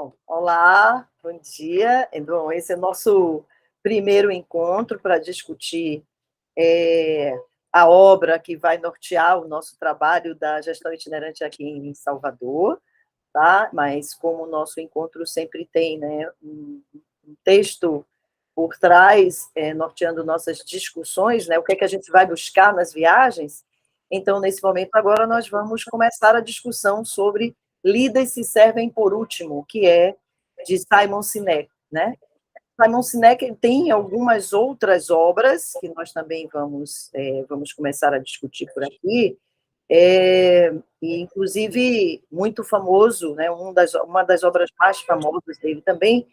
Bom, olá, bom dia. Bom, esse é o nosso primeiro encontro para discutir eh, a obra que vai nortear o nosso trabalho da gestão itinerante aqui em Salvador, tá? Mas como o nosso encontro sempre tem, né, um texto por trás, norteando nossas discussões, né, o que é que a gente vai buscar nas viagens. Então, nesse momento agora, nós vamos começar a discussão sobre Líderes se servem por último, que é de Simon Sinek, né? Simon Sinek tem algumas outras obras que nós também vamos começar a discutir por aqui, e inclusive muito famoso, né? Uma das obras mais famosas dele também,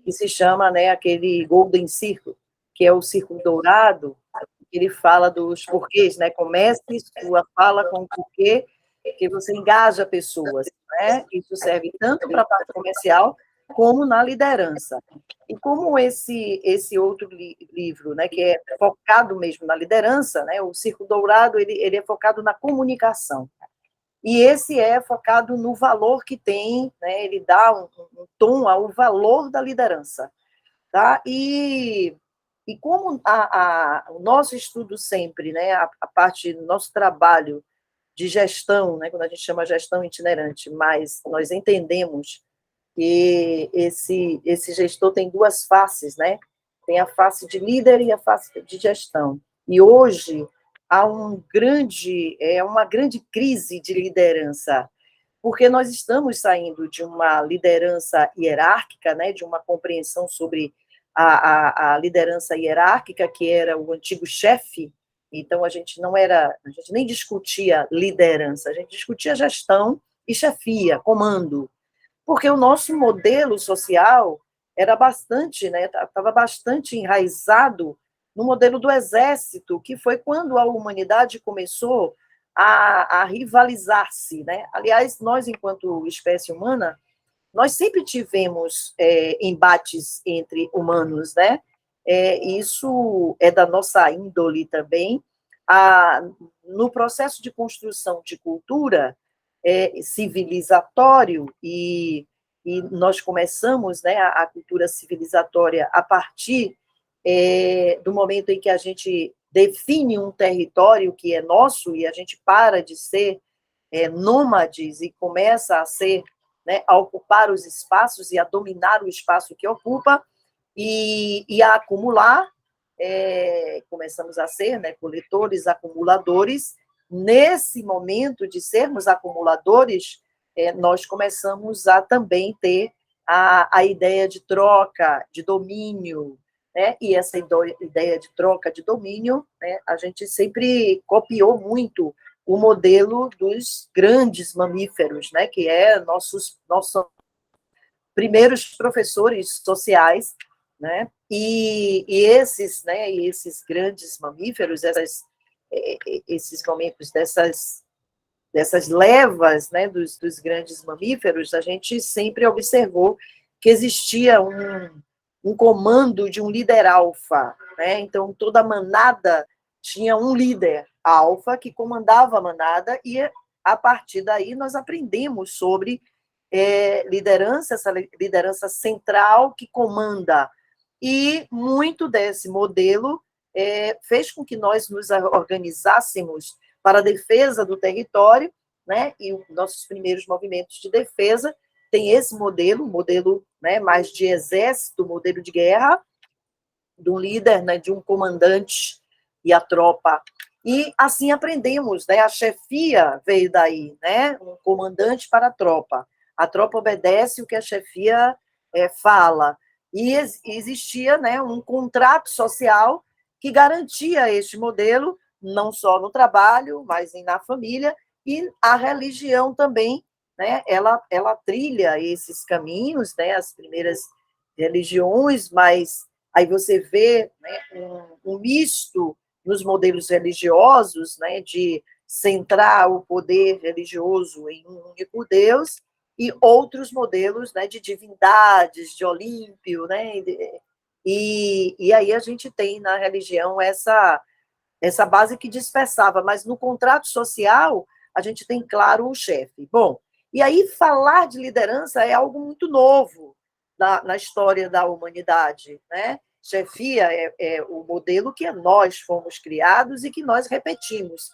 que se chama, né, aquele Golden Circle, que é o Círculo Dourado. Ele fala dos porquês, né? Comece sua fala com o porquê que você engaja pessoas, né? Isso serve tanto para a parte comercial como na liderança. E como esse outro livro, né, que é focado mesmo na liderança, né, o Círculo Dourado, ele é focado na comunicação. E esse é focado no valor que tem, né, ele dá um tom ao valor da liderança. Tá? E como o nosso estudo sempre, né, a parte do nosso trabalho de gestão, né, quando a gente chama gestão itinerante, mas nós entendemos que esse gestor tem duas faces, né? Tem a face de líder e a face de gestão. E hoje há uma grande crise de liderança, porque nós estamos saindo de uma liderança hierárquica, né, de uma compreensão sobre a liderança hierárquica, que era o antigo chefe. Então, a gente nem discutia liderança, a gente discutia gestão e chefia, comando, porque o nosso modelo social era bastante, né, estava bastante enraizado no modelo do exército, que foi quando a humanidade começou a rivalizar-se, né? Aliás, nós, enquanto espécie humana, nós sempre tivemos embates entre humanos, né? Isso é da nossa índole também. No processo de construção de cultura civilizatório, e nós começamos, né, a cultura civilizatória a partir do momento em que a gente define um território que é nosso e a gente para de ser nômades e começa a ser, né, a ocupar os espaços e a dominar o espaço que ocupa e a acumular, começamos a ser, né, coletores, acumuladores. Nesse momento de sermos acumuladores, nós começamos a também ter a ideia de troca, de domínio, né? E essa ideia de troca, de domínio, né, a gente sempre copiou muito o modelo dos grandes mamíferos, né, que é nossos primeiros professores sociais, né, e esses grandes mamíferos, esses momentos dessas levas, né, dos grandes mamíferos, a gente sempre observou que existia um comando de um líder alfa, né? Então toda manada tinha um líder alfa que comandava a manada, e a partir daí nós aprendemos sobre liderança, essa liderança central que comanda. E muito desse modelo fez com que nós nos organizássemos para a defesa do território, né? E os nossos primeiros movimentos de defesa tem esse modelo, né, mais de exército, modelo de guerra, de um líder, né, de um comandante e a tropa. E assim aprendemos, né? A chefia veio daí, né? Um comandante para a tropa obedece o que a chefia fala. E existia, né, um contrato social que garantia este modelo, não só no trabalho, mas na família, e a religião também, né? Ela trilha esses caminhos, né? As primeiras religiões, mas aí você vê, né, um misto nos modelos religiosos, né, de centrar o poder religioso em um único Deus, e outros modelos, né, de divindades, de Olímpio, né, e aí a gente tem na religião essa base que dispersava, mas no contrato social a gente tem, claro, o chefe. Bom, E aí falar de liderança é algo muito novo na história da humanidade, né? Chefia é o modelo que nós fomos criados e que nós repetimos.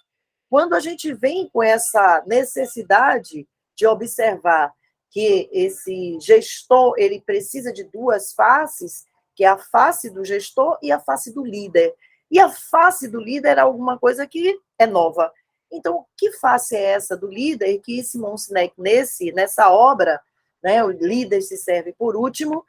Quando a gente vem com essa necessidade de observar que esse gestor ele precisa de duas faces, que é a face do gestor e a face do líder. E a face do líder é alguma coisa que é nova. Então, que face é essa do líder que Simon Sinek, nessa obra, né, o líder se serve por último,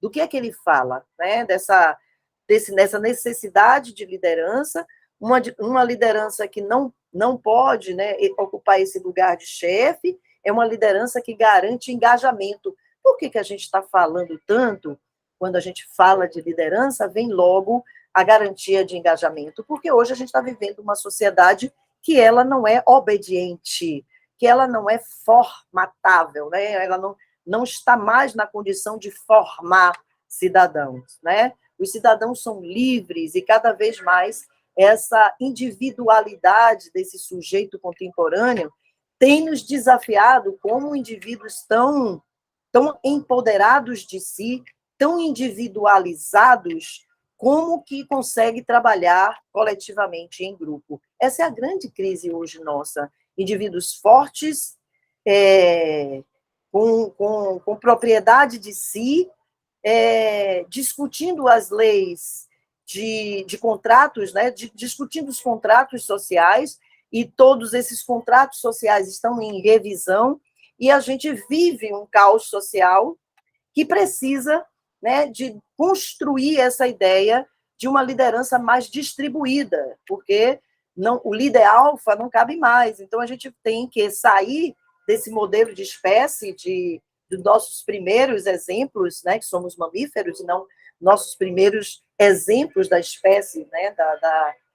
do que é que ele fala? Né, nessa necessidade de liderança, uma liderança que não pode, né, ocupar esse lugar de chefe, é uma liderança que garante engajamento. Por que a gente está falando tanto, quando a gente fala de liderança, vem logo a garantia de engajamento? Porque hoje a gente está vivendo uma sociedade que ela não é obediente, que ela não é formatável, né? Ela não está mais na condição de formar cidadãos, né? Os cidadãos são livres e cada vez mais essa individualidade desse sujeito contemporâneo tem nos desafiado como indivíduos tão empoderados de si, tão individualizados, como que consegue trabalhar coletivamente em grupo. Essa é a grande crise hoje nossa. Indivíduos fortes, com propriedade de si, discutindo as leis de contratos, né, discutindo os contratos sociais, e todos esses contratos sociais estão em revisão, e a gente vive um caos social que precisa, né, de construir essa ideia de uma liderança mais distribuída, porque o líder alfa não cabe mais. Então, a gente tem que sair desse modelo de espécie, dos nossos primeiros exemplos, né, que somos mamíferos, e não nossos primeiros exemplos da espécie, né,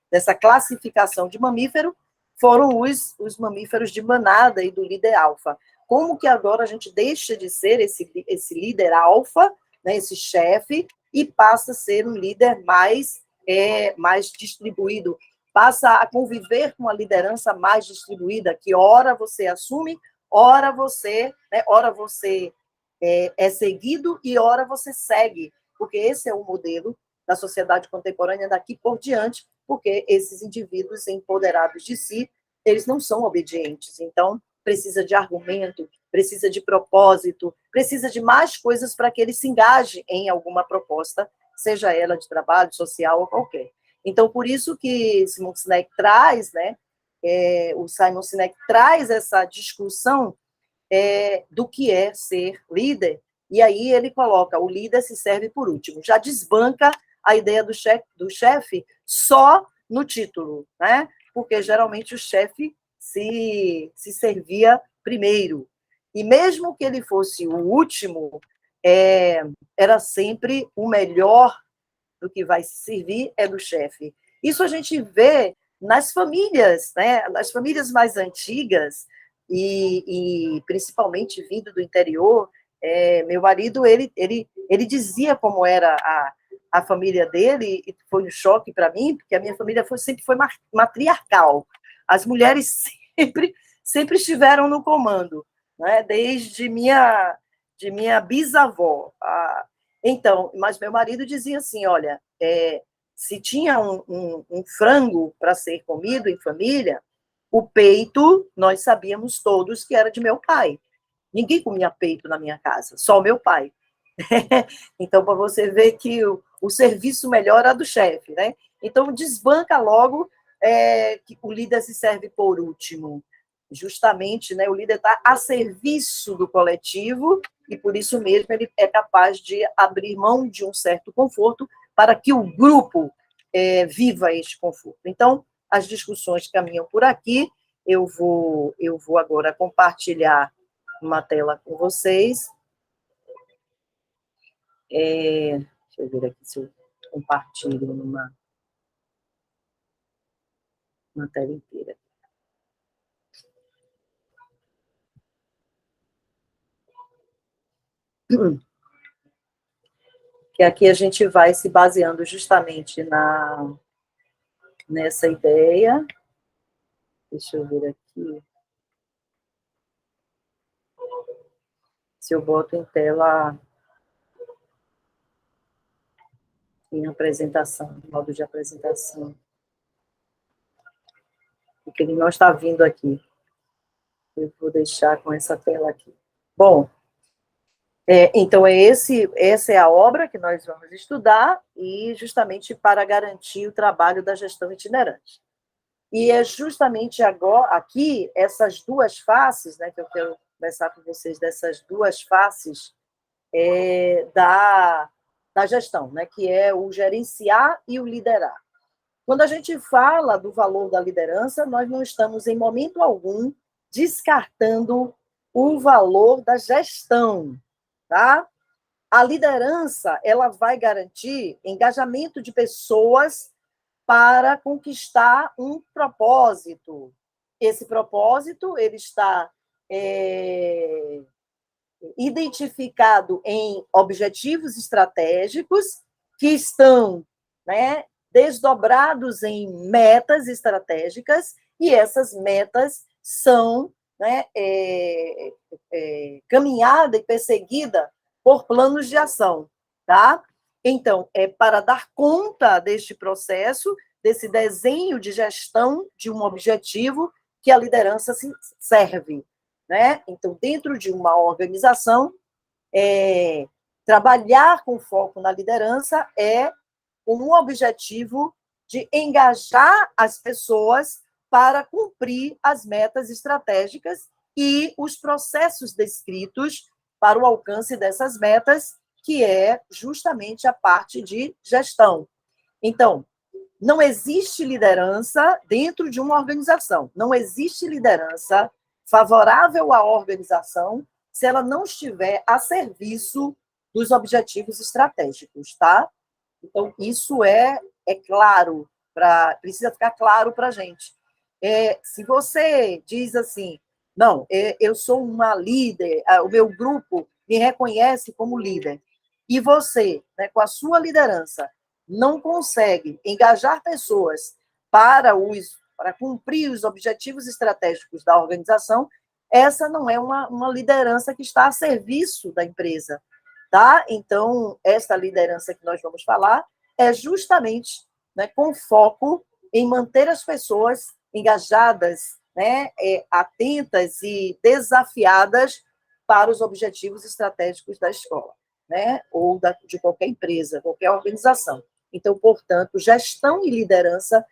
dessa classificação de mamífero, foram os mamíferos de manada e do líder alfa. Como que agora a gente deixa de ser esse líder alfa, né, esse chefe, e passa a ser um líder mais distribuído, passa a conviver com uma liderança mais distribuída, que ora você assume, ora você é seguido e ora você segue, porque esse é o modelo da sociedade contemporânea daqui por diante, porque esses indivíduos empoderados de si, eles não são obedientes. Então, precisa de argumento, precisa de propósito, precisa de mais coisas para que ele se engaje em alguma proposta, seja ela de trabalho, social ou qualquer. Então, por isso que Simon Sinek traz, né, o Simon Sinek traz essa discussão do que é ser líder, e aí ele coloca, o líder se serve por último, já desbanca a ideia do chefe só no título, né? Porque geralmente o chefe se servia primeiro, e mesmo que ele fosse o último, era sempre o melhor do que vai se servir é do chefe. Isso a gente vê nas famílias, né? Nas famílias mais antigas, e principalmente vindo do interior. Meu marido, ele dizia como era a família dele, e foi um choque para mim, porque a minha família sempre foi matriarcal. As mulheres sempre estiveram no comando, né? Desde de minha bisavó. Então, mas meu marido dizia assim, olha, se tinha um frango para ser comido em família, o peito, nós sabíamos todos que era de meu pai. Ninguém comia peito na minha casa, só o meu pai. Então, para você ver que o serviço melhor é do chefe, né? Então, desbanca logo que o líder se serve por último. Justamente, né, o líder está a serviço do coletivo e, por isso mesmo, ele é capaz de abrir mão de um certo conforto para que o grupo viva este conforto. Então, as discussões caminham por aqui. Eu vou agora compartilhar uma tela com vocês. Deixa eu ver aqui se eu compartilho numa tela inteira. Que aqui a gente vai se baseando justamente nessa ideia. Deixa eu ver aqui. se eu boto em tela em apresentação, modo de apresentação. Porque ele não está vindo aqui. Eu vou deixar com essa tela aqui. Bom, então essa é a obra que nós vamos estudar, e justamente para garantir o trabalho da gestão itinerante. E é justamente agora, aqui, essas duas faces, né, que eu quero conversar com vocês, dessas duas faces da gestão, né, que é o gerenciar e o liderar. Quando a gente fala do valor da liderança, nós não estamos, em momento algum, descartando o valor da gestão, tá? A liderança, ela vai garantir engajamento de pessoas para conquistar um propósito. Esse propósito, ele está identificado em objetivos estratégicos que estão, né, desdobrados em metas estratégicas, e essas metas são, né, caminhada e perseguida por planos de ação, tá? Então, é para dar conta deste processo, desse desenho de gestão de um objetivo que a liderança serve, né? Então, dentro de uma organização, trabalhar com foco na liderança é um objetivo de engajar as pessoas para cumprir as metas estratégicas e os processos descritos para o alcance dessas metas, que é justamente a parte de gestão. Então, não existe liderança dentro de uma organização, não existe liderança favorável à organização se ela não estiver a serviço dos objetivos estratégicos, tá? Então, isso é claro, precisa ficar claro para a gente. Se você diz assim, não, eu sou uma líder, o meu grupo me reconhece como líder, e você, né, com a sua liderança, não consegue engajar pessoas para cumprir os objetivos estratégicos da organização, essa não é uma liderança que está a serviço da empresa, tá? Então, essa liderança que nós vamos falar é justamente, né, com foco em manter as pessoas engajadas, né, atentas e desafiadas para os objetivos estratégicos da escola, né, ou de qualquer empresa, qualquer organização. Então, portanto, gestão e liderança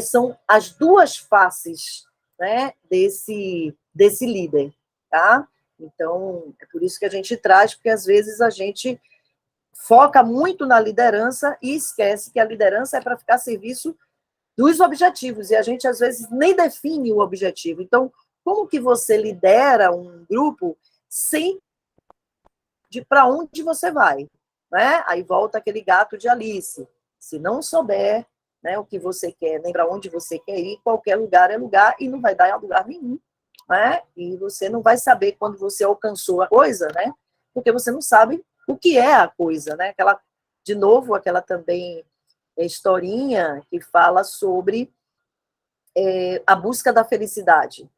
são as duas faces, né, desse líder, tá? Então, é por isso que a gente traz, porque às vezes a gente foca muito na liderança e esquece que a liderança é para ficar a serviço dos objetivos, e a gente às vezes nem define o objetivo. Então, como que você lidera um grupo sem para onde você vai, né? Aí volta aquele gato de Alice. Se não souber, né, o que você quer, nem para onde você quer ir, qualquer lugar é lugar e não vai dar em lugar nenhum, né? E você não vai saber quando você alcançou a coisa, né? Porque você não sabe o que é a coisa, né? De novo, aquela também historinha que fala sobre a busca da felicidade,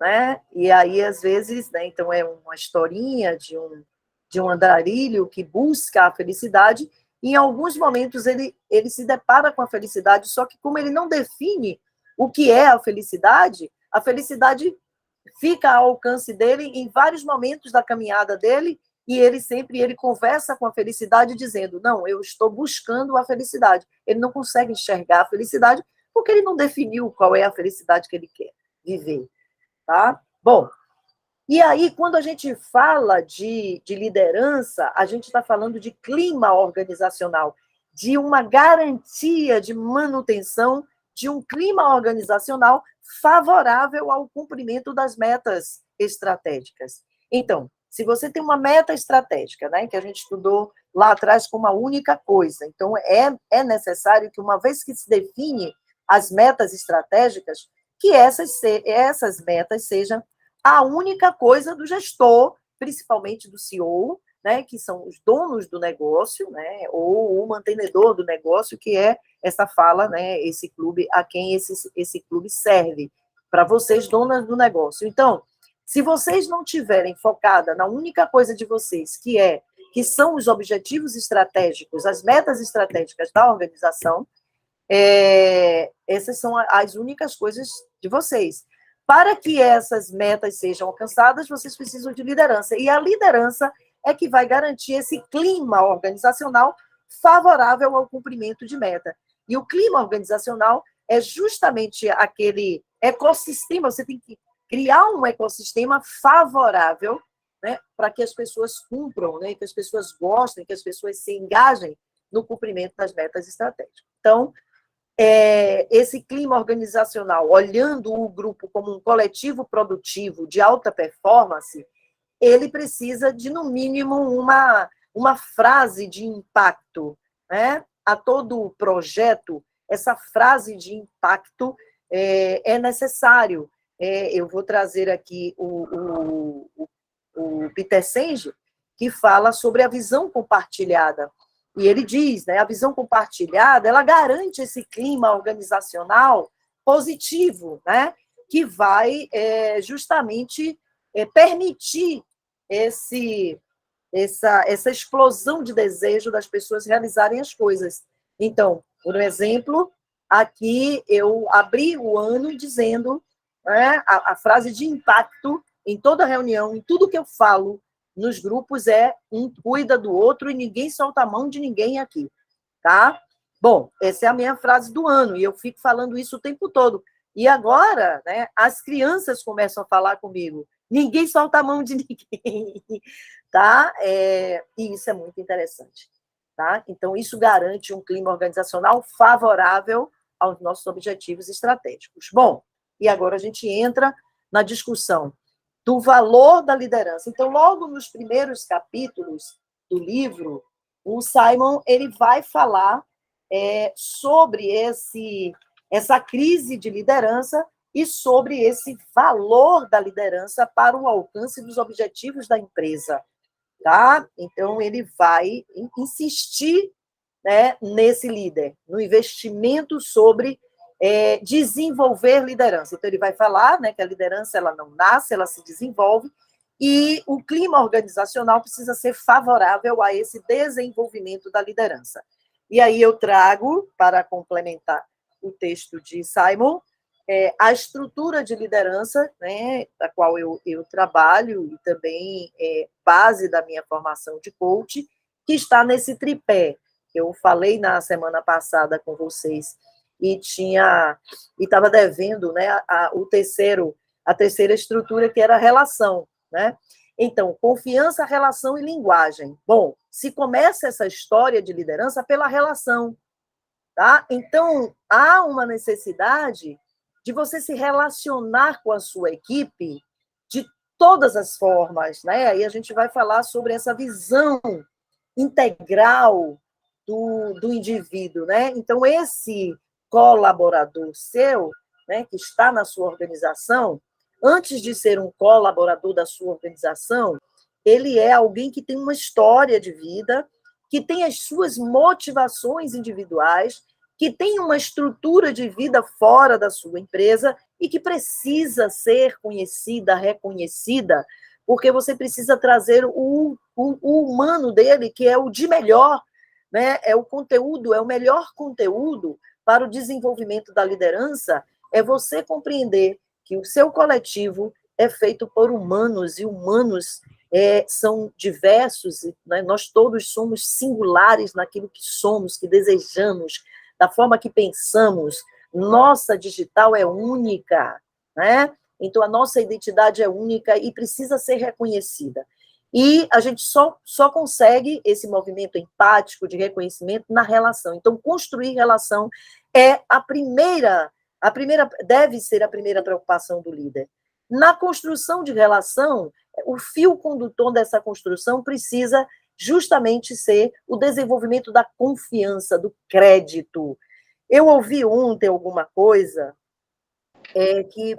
né? E aí, às vezes, né, então é uma historinha de um andarilho que busca a felicidade, e em alguns momentos ele se depara com a felicidade, só que como ele não define o que é a felicidade fica ao alcance dele em vários momentos da caminhada dele, e ele conversa com a felicidade dizendo, não, eu estou buscando a felicidade. Ele não consegue enxergar a felicidade porque ele não definiu qual é a felicidade que ele quer viver, tá? Bom, e aí, quando a gente fala de liderança, a gente está falando de clima organizacional, de uma garantia de manutenção de um clima organizacional favorável ao cumprimento das metas estratégicas. Então, se você tem uma meta estratégica, né, que a gente estudou lá atrás como a única coisa, então é necessário que, uma vez que se define as metas estratégicas, que essas metas sejam a única coisa do gestor, principalmente do CEO, né, que são os donos do negócio, né, ou o mantenedor do negócio, que é essa fala, né, esse clube, a quem esse clube serve, para vocês, donas do negócio. Então, Se vocês não tiverem focada na única coisa de vocês, que são os objetivos estratégicos, as metas estratégicas da organização, essas são as únicas coisas de vocês. Para que essas metas sejam alcançadas, vocês precisam de liderança. E a liderança é que vai garantir esse clima organizacional favorável ao cumprimento de meta. E o clima organizacional é justamente aquele ecossistema, você tem que criar um ecossistema favorável, né, para que as pessoas cumpram, né, que as pessoas gostem, que as pessoas se engajem no cumprimento das metas estratégicas. Então, esse clima organizacional, olhando o grupo como um coletivo produtivo de alta performance, ele precisa de, no mínimo, uma frase de impacto, né? A todo projeto, essa frase de impacto é necessário. Eu vou trazer aqui o Peter Senge, que fala sobre a visão compartilhada. E ele diz, né, a visão compartilhada, ela garante esse clima organizacional positivo, né, que vai justamente permitir essa explosão de desejo das pessoas realizarem as coisas. Então, por exemplo, aqui eu abri o ano dizendo, né, a frase de impacto em toda reunião, em tudo que eu falo nos grupos um cuida do outro e ninguém solta a mão de ninguém aqui, tá? Bom, essa é a minha frase do ano e eu fico falando isso o tempo todo. E agora, né, as crianças começam a falar comigo. Ninguém solta a mão de ninguém, tá? E isso é muito interessante, tá? Então, isso garante um clima organizacional favorável aos nossos objetivos estratégicos. Bom, e agora a gente entra na discussão do valor da liderança. Então, logo nos primeiros capítulos do livro, o Simon ele vai falar sobre essa crise de liderança e sobre esse valor da liderança para o alcance dos objetivos da empresa, tá? Então, ele vai insistir, né, nesse líder, no investimento sobre desenvolver liderança. Então, ele vai falar, né, que a liderança ela não nasce, ela se desenvolve, e o clima organizacional precisa ser favorável a esse desenvolvimento da liderança. E aí eu trago, para complementar o texto de Simon, a estrutura de liderança, né, da qual eu trabalho, e também base da minha formação de coach, que está nesse tripé. Eu falei na semana passada com vocês, e estava devendo, né, a terceira estrutura, que era a relação, né? Então, confiança, relação e linguagem. Bom, se começa essa história de liderança pela relação, tá? Então, há uma necessidade de você se relacionar com a sua equipe de todas as formas, né? Aí a gente vai falar sobre essa visão integral do indivíduo, né? Então, esse colaborador seu, né, que está na sua organização, antes de ser um colaborador da sua organização, ele é alguém que tem uma história de vida, que tem as suas motivações individuais, que tem uma estrutura de vida fora da sua empresa e que precisa ser conhecida, reconhecida, porque você precisa trazer o humano dele, que é o de melhor, né? É o conteúdo, é o melhor conteúdo para o desenvolvimento da liderança, é você compreender que o seu coletivo é feito por humanos, e humanos são diversos, né? Nós todos somos singulares naquilo que somos, que desejamos, da forma que pensamos. Nossa digital é única, né? Então, a nossa identidade é única e precisa ser reconhecida. E a gente só consegue esse movimento empático de reconhecimento na relação. Então, construir relação é deve ser a primeira preocupação do líder. Na construção de relação, o fio condutor dessa construção precisa justamente ser o desenvolvimento da confiança, do crédito. Eu ouvi ontem alguma coisa que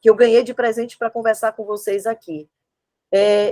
eu ganhei de presente para conversar com vocês aqui.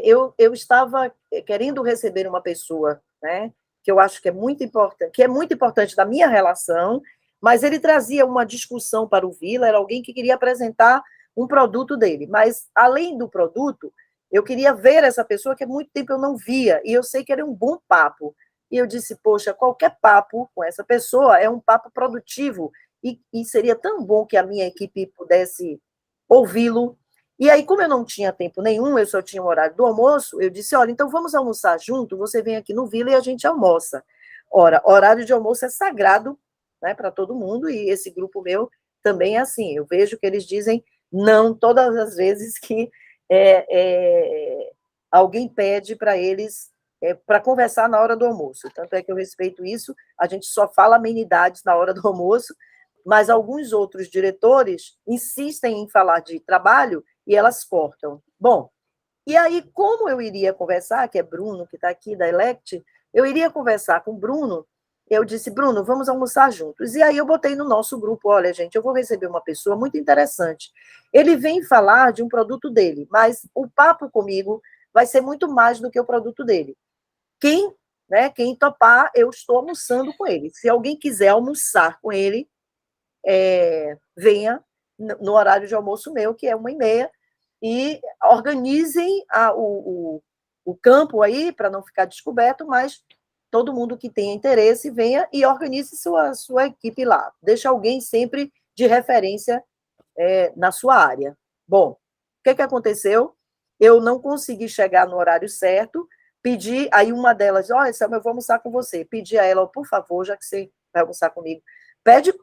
Eu estava querendo receber uma pessoa, né, que eu acho que é muito importante da minha relação, mas ele trazia uma discussão para o Vila, era alguém que queria apresentar um produto dele. Mas, além do produto, eu queria ver essa pessoa que há muito tempo eu não via, e eu sei que era um bom papo. E eu disse, poxa, qualquer papo com essa pessoa é um papo produtivo, e seria tão bom que a minha equipe pudesse ouvi-lo. E aí, como eu não tinha tempo nenhum, eu só tinha o horário do almoço, eu disse, olha, então vamos almoçar junto, você vem aqui no Vila e a gente almoça. Ora, horário de almoço é sagrado, né, para todo mundo, e esse grupo meu também é assim, eu vejo que eles dizem não todas as vezes que é, é, alguém pede para eles para conversar na hora do almoço. Tanto é que eu respeito isso, a gente só fala amenidades na hora do almoço, mas alguns outros diretores insistem em falar de trabalho e elas cortam. Bom, e aí, como eu iria conversar, que é Bruno, que está aqui da Elect, eu iria conversar com o Bruno, eu disse, Bruno, vamos almoçar juntos. E aí eu botei no nosso grupo, olha, gente, eu vou receber uma pessoa muito interessante. Ele vem falar de um produto dele, mas o papo comigo vai ser muito mais do que o produto dele. Quem topar, eu estou almoçando com ele. Se alguém quiser almoçar com ele, venha no horário de almoço meu, que é 1h30, e organizem o campo aí, para não ficar descoberto, mas todo mundo que tenha interesse venha e organize sua equipe lá. Deixa alguém sempre de referência na sua área. Bom, o que aconteceu? Eu não consegui chegar no horário certo, pedi, aí uma delas, olha, Selma, eu vou almoçar com você. Pedi a ela, por favor, já que você vai almoçar comigo,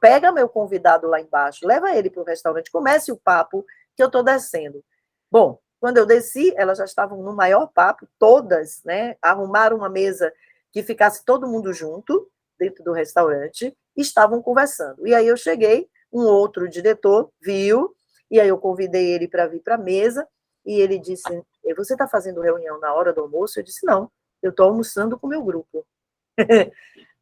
pega meu convidado lá embaixo, leva ele para o restaurante, comece o papo que eu estou descendo. Bom, quando eu desci, elas já estavam no maior papo, todas, né? Arrumaram uma mesa que ficasse todo mundo junto, dentro do restaurante, e estavam conversando. E aí eu cheguei, um outro diretor viu, e aí eu convidei ele para vir para a mesa, e ele disse, você está fazendo reunião na hora do almoço? Eu disse, não, eu estou almoçando com o meu grupo.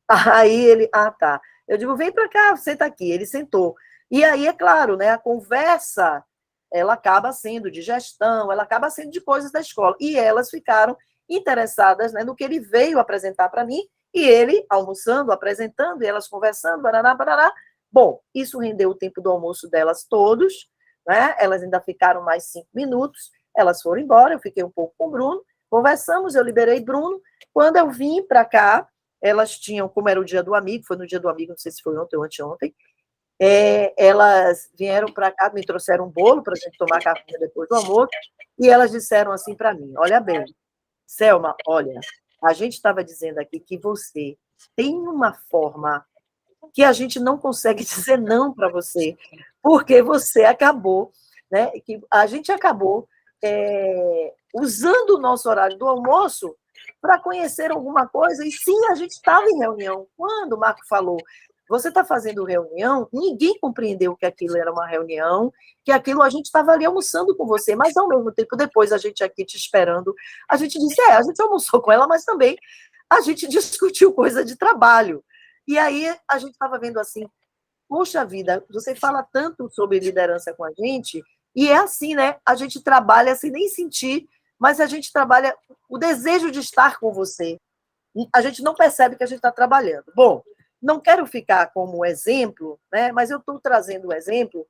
Aí ele, tá. Eu digo, vem para cá, senta aqui. Ele sentou. E aí, é claro, né, a conversa, ela acaba sendo de gestão, ela acaba sendo de coisas da escola. E elas ficaram interessadas, né, no que ele veio apresentar para mim, e ele almoçando, apresentando, e elas conversando, barará, barará. Bom, isso rendeu o tempo do almoço delas todos, né? Elas ainda ficaram mais 5 minutos, elas foram embora, eu fiquei um pouco com o Bruno, conversamos, eu liberei Bruno. Quando eu vim para cá, elas tinham, como era o dia do amigo, foi no dia do amigo, não sei se foi ontem ou anteontem, elas vieram para cá, me trouxeram um bolo para a gente tomar café depois do almoço, e elas disseram assim para mim, olha bem, Selma, olha, a gente estava dizendo aqui que você tem uma forma que a gente não consegue dizer não para você, porque você acabou, né, que a gente acabou usando o nosso horário do almoço para conhecer alguma coisa, e sim, a gente estava em reunião. Quando o Marco falou, você está fazendo reunião, ninguém compreendeu que aquilo era uma reunião, que aquilo a gente estava ali almoçando com você, mas ao mesmo tempo, depois a gente aqui te esperando, a gente disse, a gente almoçou com ela, mas também a gente discutiu coisa de trabalho. E aí a gente estava vendo assim, poxa vida, você fala tanto sobre liderança com a gente, e é assim, né? A gente trabalha sem nem sentir, mas a gente trabalha o desejo de estar com você. A gente não percebe que a gente está trabalhando. Bom, não quero ficar como exemplo, né? Mas eu estou trazendo o exemplo,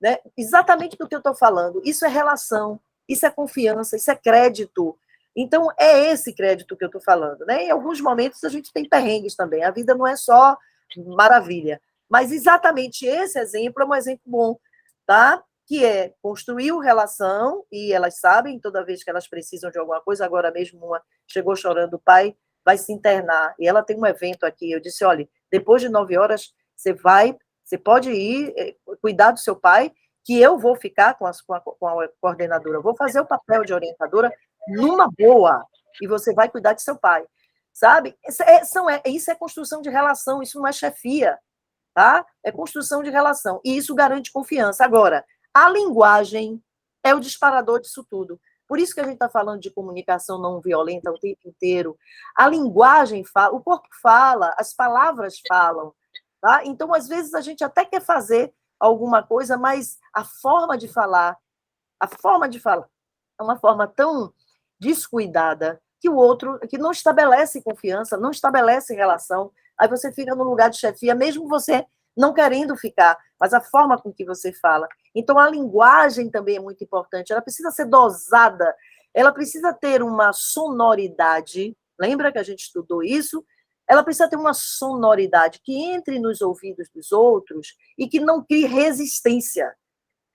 né? Exatamente do que eu estou falando. Isso é relação, isso é confiança, isso é crédito. Então, é esse crédito que eu estou falando, né? Em alguns momentos a gente tem perrengues também. A vida não é só maravilha. Mas exatamente esse exemplo é um exemplo bom, tá? Que é construir relação, e elas sabem, toda vez que elas precisam de alguma coisa, agora mesmo uma chegou chorando, o pai vai se internar, e ela tem um evento aqui, eu disse, olha, depois de 9 horas, você pode ir cuidar do seu pai, que eu vou ficar com a coordenadora, vou fazer o papel de orientadora numa boa, e você vai cuidar de seu pai, sabe? Isso é construção de relação, isso não é chefia, tá? É construção de relação, e isso garante confiança. Agora, a linguagem é o disparador disso tudo. Por isso que a gente está falando de comunicação não violenta o tempo inteiro. A linguagem fala, o corpo fala, as palavras falam, tá? Então, às vezes, a gente até quer fazer alguma coisa, mas a forma de falar é uma forma tão descuidada que o outro, que não estabelece confiança, não estabelece relação, aí você fica no lugar de chefia, mesmo você não querendo ficar, mas a forma com que você fala. Então, a linguagem também é muito importante, ela precisa ser dosada, ela precisa ter uma sonoridade, lembra que a gente estudou isso? Ela precisa ter uma sonoridade que entre nos ouvidos dos outros e que não crie resistência.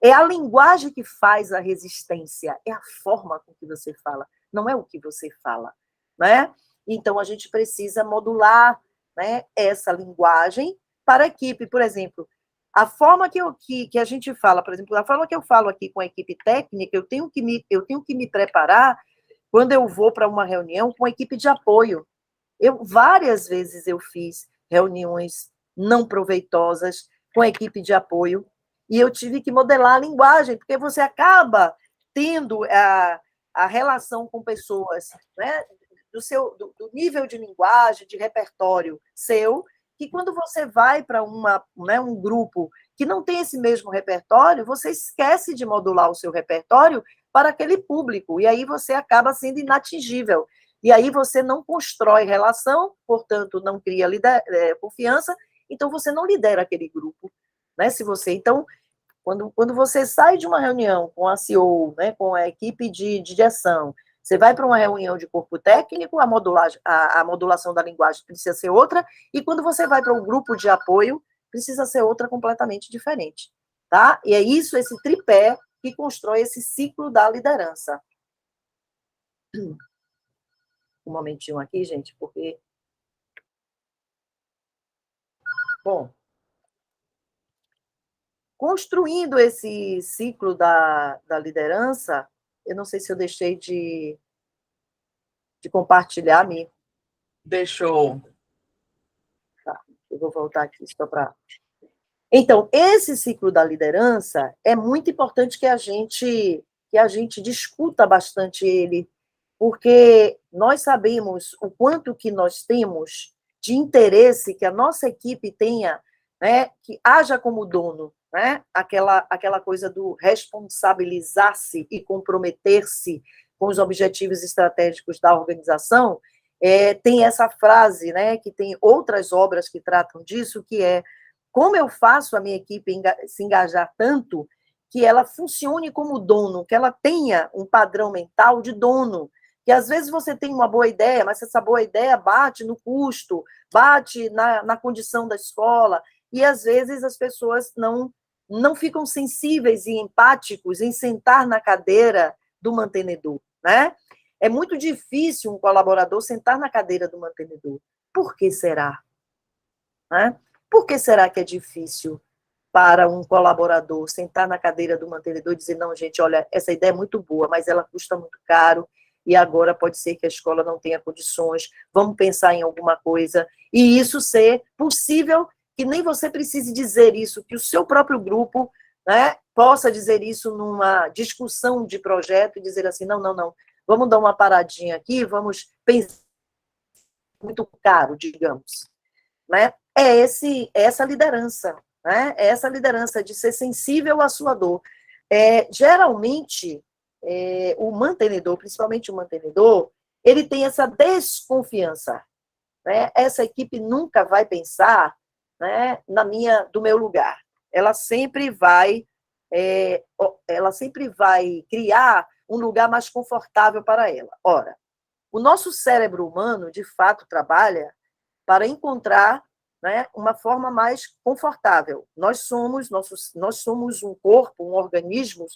É a linguagem que faz a resistência, é a forma com que você fala, não é o que você fala, né? Então, a gente precisa modular, né, essa linguagem para a equipe. Por exemplo, a forma que a gente fala, por exemplo, a forma que eu falo aqui com a equipe técnica, eu tenho que me preparar quando eu vou para uma reunião com a equipe de apoio. Várias vezes eu fiz reuniões não proveitosas com a equipe de apoio e eu tive que modelar a linguagem, porque você acaba tendo a relação com pessoas, né, do nível de linguagem, de repertório seu, que quando você vai para né, um grupo que não tem esse mesmo repertório, você esquece de modular o seu repertório para aquele público, e aí você acaba sendo inatingível. E aí você não constrói relação, portanto, não cria confiança, então você não lidera aquele grupo. Né? Se você, então, quando você sai de uma reunião com a CEO, né, com a equipe de ação, você vai para uma reunião de corpo técnico, a modulação da linguagem precisa ser outra, e quando você vai para um grupo de apoio, precisa ser outra completamente diferente. Tá? E é isso, esse tripé, que constrói esse ciclo da liderança. Um momentinho aqui, gente, porque... Bom, construindo esse ciclo da liderança, eu não sei se eu deixei de compartilhar, me Deixou. Tá, eu vou voltar aqui só para... Então, esse ciclo da liderança é muito importante que a gente discuta bastante ele, porque nós sabemos o quanto que nós temos de interesse que a nossa equipe tenha, né, que haja como dono, né, aquela coisa do responsabilizar-se e comprometer-se com os objetivos estratégicos da organização. Tem essa frase, né, que tem outras obras que tratam disso, que é: como eu faço a minha equipe se engajar tanto que ela funcione como dono, que ela tenha um padrão mental de dono, que às vezes você tem uma boa ideia, mas essa boa ideia bate no custo, bate na condição da escola, e às vezes as pessoas não ficam sensíveis e empáticos em sentar na cadeira do mantenedor, né? É muito difícil um colaborador sentar na cadeira do mantenedor. Por que será? Né? Por que será que é difícil para um colaborador sentar na cadeira do mantenedor e dizer: não, gente, olha, essa ideia é muito boa, mas ela custa muito caro, e agora pode ser que a escola não tenha condições, vamos pensar em alguma coisa, e isso ser possível, que nem você precise dizer isso, que o seu próprio grupo, né, possa dizer isso numa discussão de projeto e dizer assim: não, não, não, vamos dar uma paradinha aqui, vamos pensar muito caro, digamos. Né? Essa liderança, né? Essa liderança de ser sensível à sua dor. Geralmente, o mantenedor, principalmente o mantenedor, ele tem essa desconfiança. Né? Essa equipe nunca vai pensar, né, do meu lugar. Ela sempre vai criar um lugar mais confortável para ela. Ora, o nosso cérebro humano, de fato, trabalha para encontrar, né, uma forma mais confortável. Nós somos um corpo, um organismo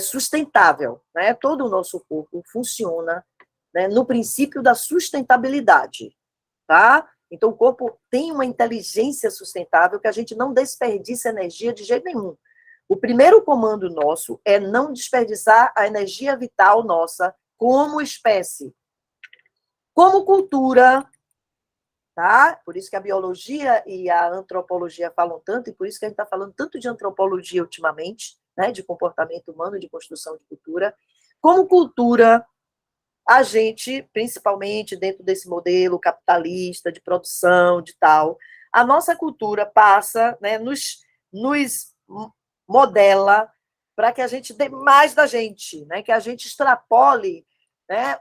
sustentável. Né? Todo o nosso corpo funciona, né, no princípio da sustentabilidade. Tá? Então, o corpo tem uma inteligência sustentável que a gente não desperdiça energia de jeito nenhum. O primeiro comando nosso é não desperdiçar a energia vital nossa como espécie. Como cultura, tá? Por isso que a biologia e a antropologia falam tanto, e por isso que a gente está falando tanto de antropologia ultimamente, né? De comportamento humano, de construção de cultura. Como cultura, a gente, principalmente dentro desse modelo capitalista de produção, de tal, a nossa cultura passa, né, nos modela para que a gente dê mais da gente, né, que a gente extrapole, né,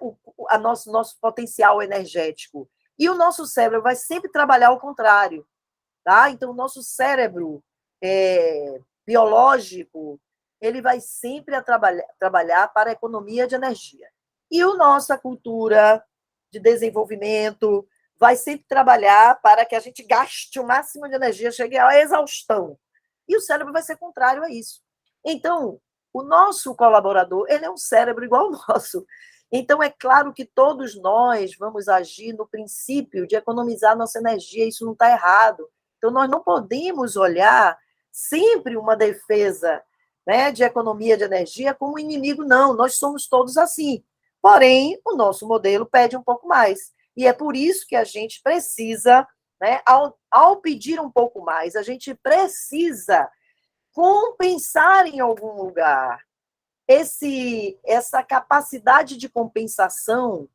nosso potencial energético. E o nosso cérebro vai sempre trabalhar ao contrário. Tá? Então, o nosso cérebro biológico, ele vai sempre trabalhar para a economia de energia. E a nossa cultura de desenvolvimento vai sempre trabalhar para que a gente gaste o máximo de energia, chegue à exaustão. E o cérebro vai ser contrário a isso. Então, o nosso colaborador, ele é um cérebro igual ao nosso. Então, é claro que todos nós vamos agir no princípio de economizar nossa energia, isso não está errado. Então, nós não podemos olhar sempre uma defesa, né, de economia de energia como inimigo, não. Nós somos todos assim. Porém, o nosso modelo pede um pouco mais. E é por isso que a gente precisa, né, ao pedir um pouco mais, a gente precisa compensar em algum lugar. Essa capacidade de compensação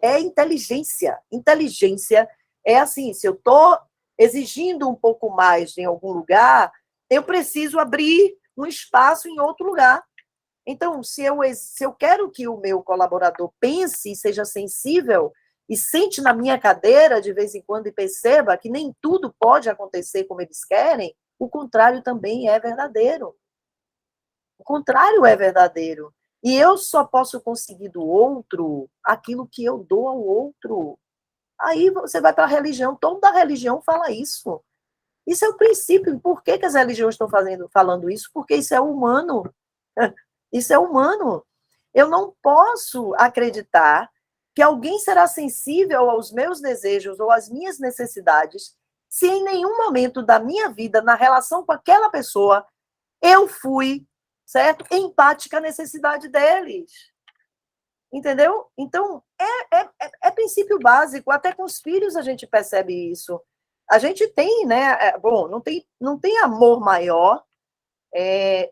é inteligência. Inteligência é assim, se eu estou exigindo um pouco mais em algum lugar, eu preciso abrir um espaço em outro lugar. Então, se eu quero que o meu colaborador pense e seja sensível e sente na minha cadeira de vez em quando e perceba que nem tudo pode acontecer como eles querem, o contrário também é verdadeiro. O contrário é verdadeiro. E eu só posso conseguir do outro aquilo que eu dou ao outro. Aí você vai para a religião, toda religião fala isso. Isso é o princípio. Por que as religiões estão falando isso? Porque isso é humano. Isso é humano. Eu não posso acreditar que alguém será sensível aos meus desejos ou às minhas necessidades se em nenhum momento da minha vida, na relação com aquela pessoa, eu fui, certo? Empática à necessidade deles. Entendeu? Então, é princípio básico. Até com os filhos a gente percebe isso. A gente tem, né? Bom, não tem amor maior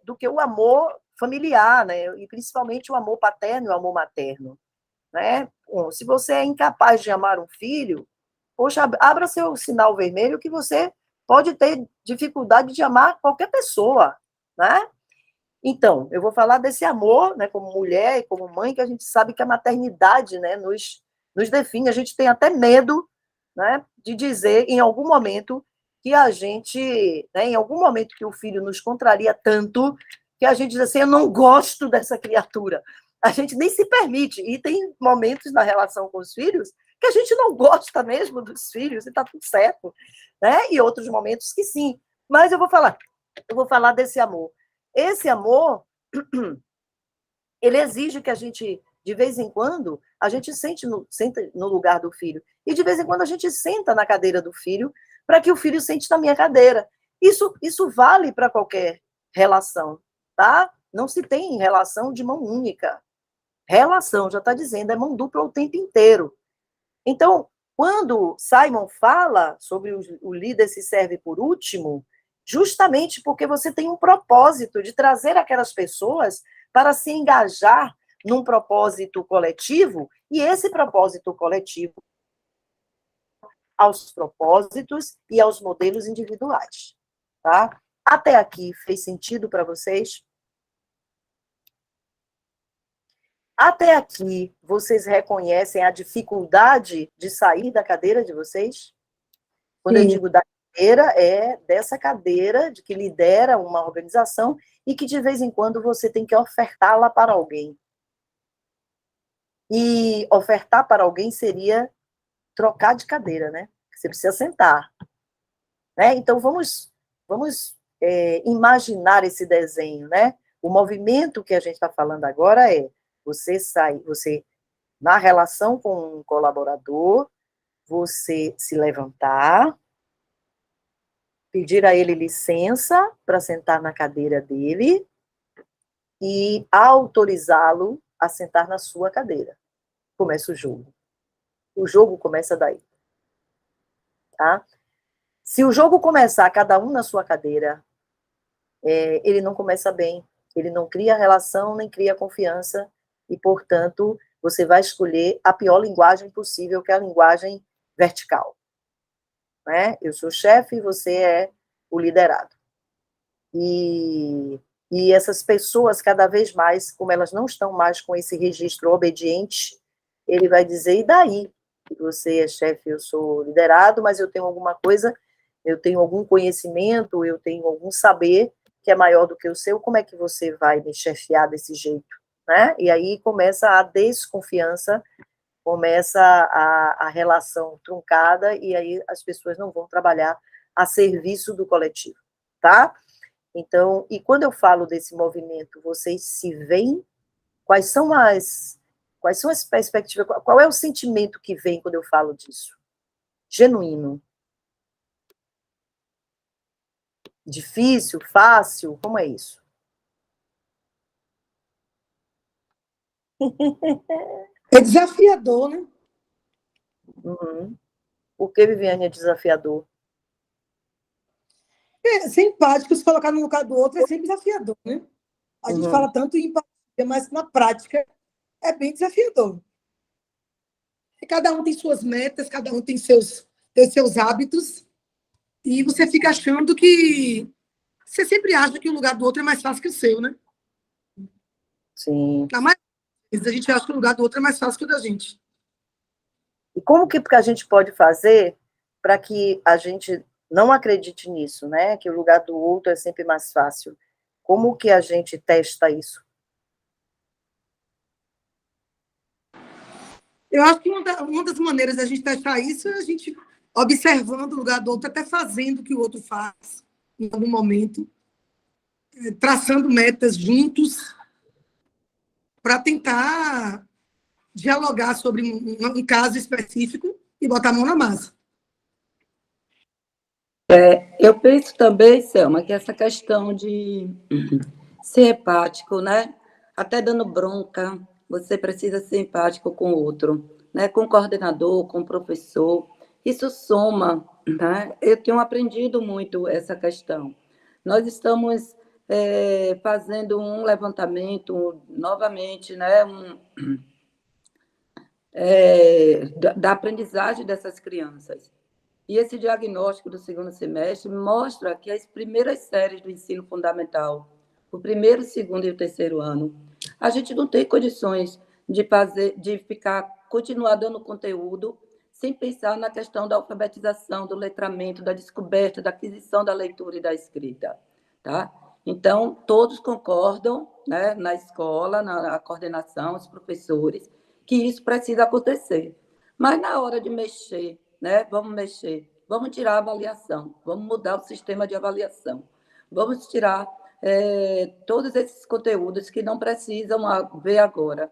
do que o amor familiar, né? E principalmente o amor paterno e o amor materno, né? Bom, se você é incapaz de amar um filho, poxa, abra seu sinal vermelho que você pode ter dificuldade de amar qualquer pessoa, né? Então, eu vou falar desse amor, né, como mulher e como mãe, que a gente sabe que a maternidade, né, nos define. A gente tem até medo, né, de dizer em algum momento que a gente, né, em algum momento que o filho nos contraria tanto, que a gente diz assim, eu não gosto dessa criatura. A gente nem se permite. E tem momentos na relação com os filhos que a gente não gosta mesmo dos filhos, e está tudo certo, né? E outros momentos que sim. Mas eu vou falar desse amor. Esse amor, ele exige que a gente, de vez em quando, a gente senta no lugar do filho. E de vez em quando a gente senta na cadeira do filho para que o filho sente na minha cadeira. Isso vale para qualquer relação, tá? Não se tem relação de mão única. Relação, já está dizendo, é mão dupla o tempo inteiro. Então, quando Simon fala sobre o líder se serve por último, justamente porque você tem um propósito de trazer aquelas pessoas para se engajar num propósito coletivo, e esse propósito coletivo aos propósitos e aos modelos individuais, tá? Até aqui fez sentido para vocês? Até aqui, vocês reconhecem a dificuldade de sair da cadeira de vocês? Quando eu digo da cadeira, é dessa cadeira de que lidera uma organização e que de vez em quando você tem que ofertá-la para alguém. E ofertar para alguém seria trocar de cadeira, né? Você precisa sentar. Né? Então, vamos imaginar esse desenho, né? O movimento que a gente está falando agora é você na relação com um colaborador, você se levantar, pedir a ele licença para sentar na cadeira dele e autorizá-lo a sentar na sua cadeira. Começa o jogo. O jogo começa daí. Tá? Se o jogo começar cada um na sua cadeira, ele não começa bem. Ele não cria relação, nem cria confiança, e, portanto, você vai escolher a pior linguagem possível, que é a linguagem vertical. Né? Eu sou o chefe e você é o liderado. E essas pessoas, cada vez mais, como elas não estão mais com esse registro obediente, ele vai dizer, e daí? Você é chefe, eu sou liderado, mas eu tenho alguma coisa, eu tenho algum conhecimento, eu tenho algum saber que é maior do que o seu, como é que você vai me chefiar desse jeito? Né? E aí começa a desconfiança, começa a relação truncada, e aí as pessoas não vão trabalhar a serviço do coletivo, tá? Então, e quando eu falo desse movimento, vocês se veem? Quais são as perspectivas, qual é o sentimento que vem quando eu falo disso? Genuíno. Difícil, fácil, como é isso? É desafiador, né? Uhum. Por que, Viviane, é desafiador? Ser empático, se colocar no lugar do outro, é sempre desafiador, né? A gente Uhum. fala tanto em empatia, mas na prática é bem desafiador. E cada um tem suas metas, cada um tem seus hábitos, e você fica achando que... Você sempre acha que o lugar do outro é mais fácil que o seu, né? Sim. Na maioria das vezes, a gente acha que o lugar do outro é mais fácil que o da gente. E como que a gente pode fazer para que a gente não acredite nisso, né? Que o lugar do outro é sempre mais fácil. Como que a gente testa isso? Eu acho que uma das maneiras da gente testar isso é a gente observando o lugar do outro, até fazendo o que o outro faz em algum momento, traçando metas juntos para tentar dialogar sobre um caso específico e botar a mão na massa. Eu penso também, Selma, que essa questão de ser empático, né? Até dando bronca, você precisa ser empático com o outro, né? Com o coordenador, com o professor. Isso soma, né? Eu tenho aprendido muito essa questão. Nós estamos fazendo um levantamento novamente, né? Da aprendizagem dessas crianças. E esse diagnóstico do segundo semestre mostra que as primeiras séries do ensino fundamental, o primeiro, segundo e o terceiro ano, a gente não tem condições de continuar dando conteúdo sem pensar na questão da alfabetização, do letramento, da descoberta, da aquisição da leitura e da escrita, tá? Então, todos concordam, né, na escola, na coordenação, os professores, que isso precisa acontecer. Mas na hora de mexer, né, vamos mexer, vamos tirar a avaliação, vamos mudar o sistema de avaliação, vamos tirar todos esses conteúdos que não precisam ver agora.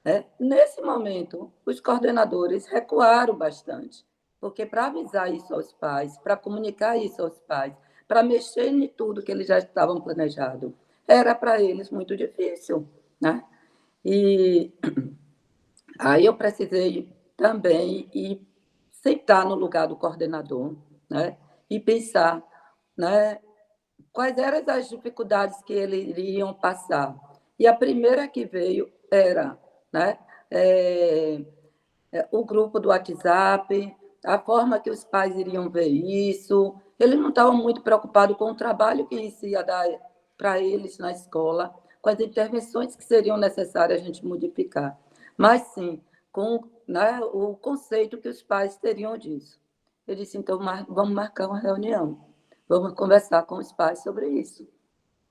Né? Nesse momento, os coordenadores recuaram bastante, porque para avisar isso aos pais, para comunicar isso aos pais, para mexer em tudo que eles já estavam planejado, era para eles muito difícil. Né? E aí eu precisei também ir sentar no lugar do coordenador, né? E pensar, né? Quais eram as dificuldades que eles iriam passar. E a primeira que veio era, né? O grupo do WhatsApp, a forma que os pais iriam ver isso. Eles não estavam muito preocupados com o trabalho que isso ia dar para eles na escola, com as intervenções que seriam necessárias a gente modificar. Mas, sim, com, né, o conceito que os pais teriam disso. Eu disse, então, vamos marcar uma reunião. Vamos conversar com os pais sobre isso.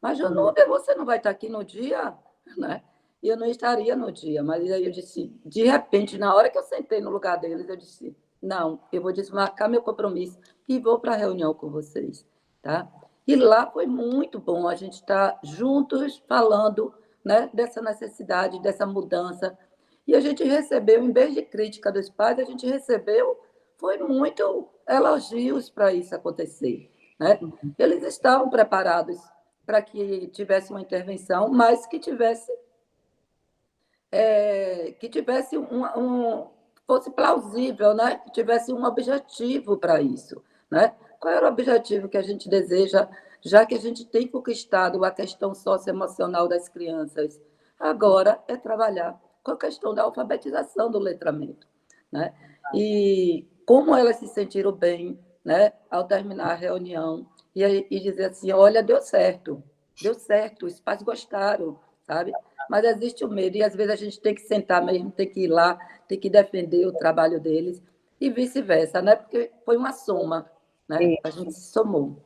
Mas, Janúbia, você não vai estar aqui no dia? Né? E eu não estaria no dia. Mas aí eu disse, de repente, na hora que eu sentei no lugar deles, eu disse, não, eu vou desmarcar meu compromisso e vou para a reunião com vocês. Tá? E lá foi muito bom a gente estar juntos falando, né, dessa necessidade, dessa mudança. E a gente recebeu, em vez de crítica dos pais, a gente recebeu, foi muito elogios para isso acontecer. Né? Eles estavam preparados para que tivesse uma intervenção, mas que tivesse fosse plausível, né? Que tivesse um objetivo para isso. Né? Qual era o objetivo que a gente deseja, já que a gente tem conquistado a questão socioemocional das crianças? Agora é trabalhar com a questão da alfabetização do letramento. Né? E como elas se sentiram bem, né, ao terminar a reunião, e dizer assim, olha, deu certo, os pais gostaram, sabe? Mas existe o medo, e às vezes a gente tem que sentar mesmo, tem que ir lá, tem que defender o trabalho deles, e vice-versa, né? Porque foi uma soma, né? A gente se somou.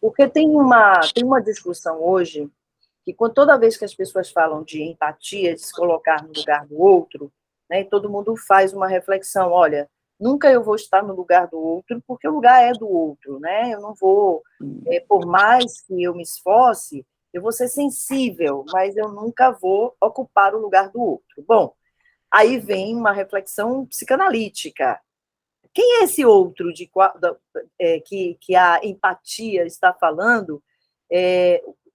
Porque tem uma discussão hoje que toda vez que as pessoas falam de empatia, de se colocar no lugar do outro, né, todo mundo faz uma reflexão, olha, nunca eu vou estar no lugar do outro, porque o lugar é do outro, né? Eu não vou, por mais que eu me esforce, eu vou ser sensível, mas eu nunca vou ocupar o lugar do outro. Bom, aí vem uma reflexão psicanalítica. Quem é esse outro que a empatia está falando?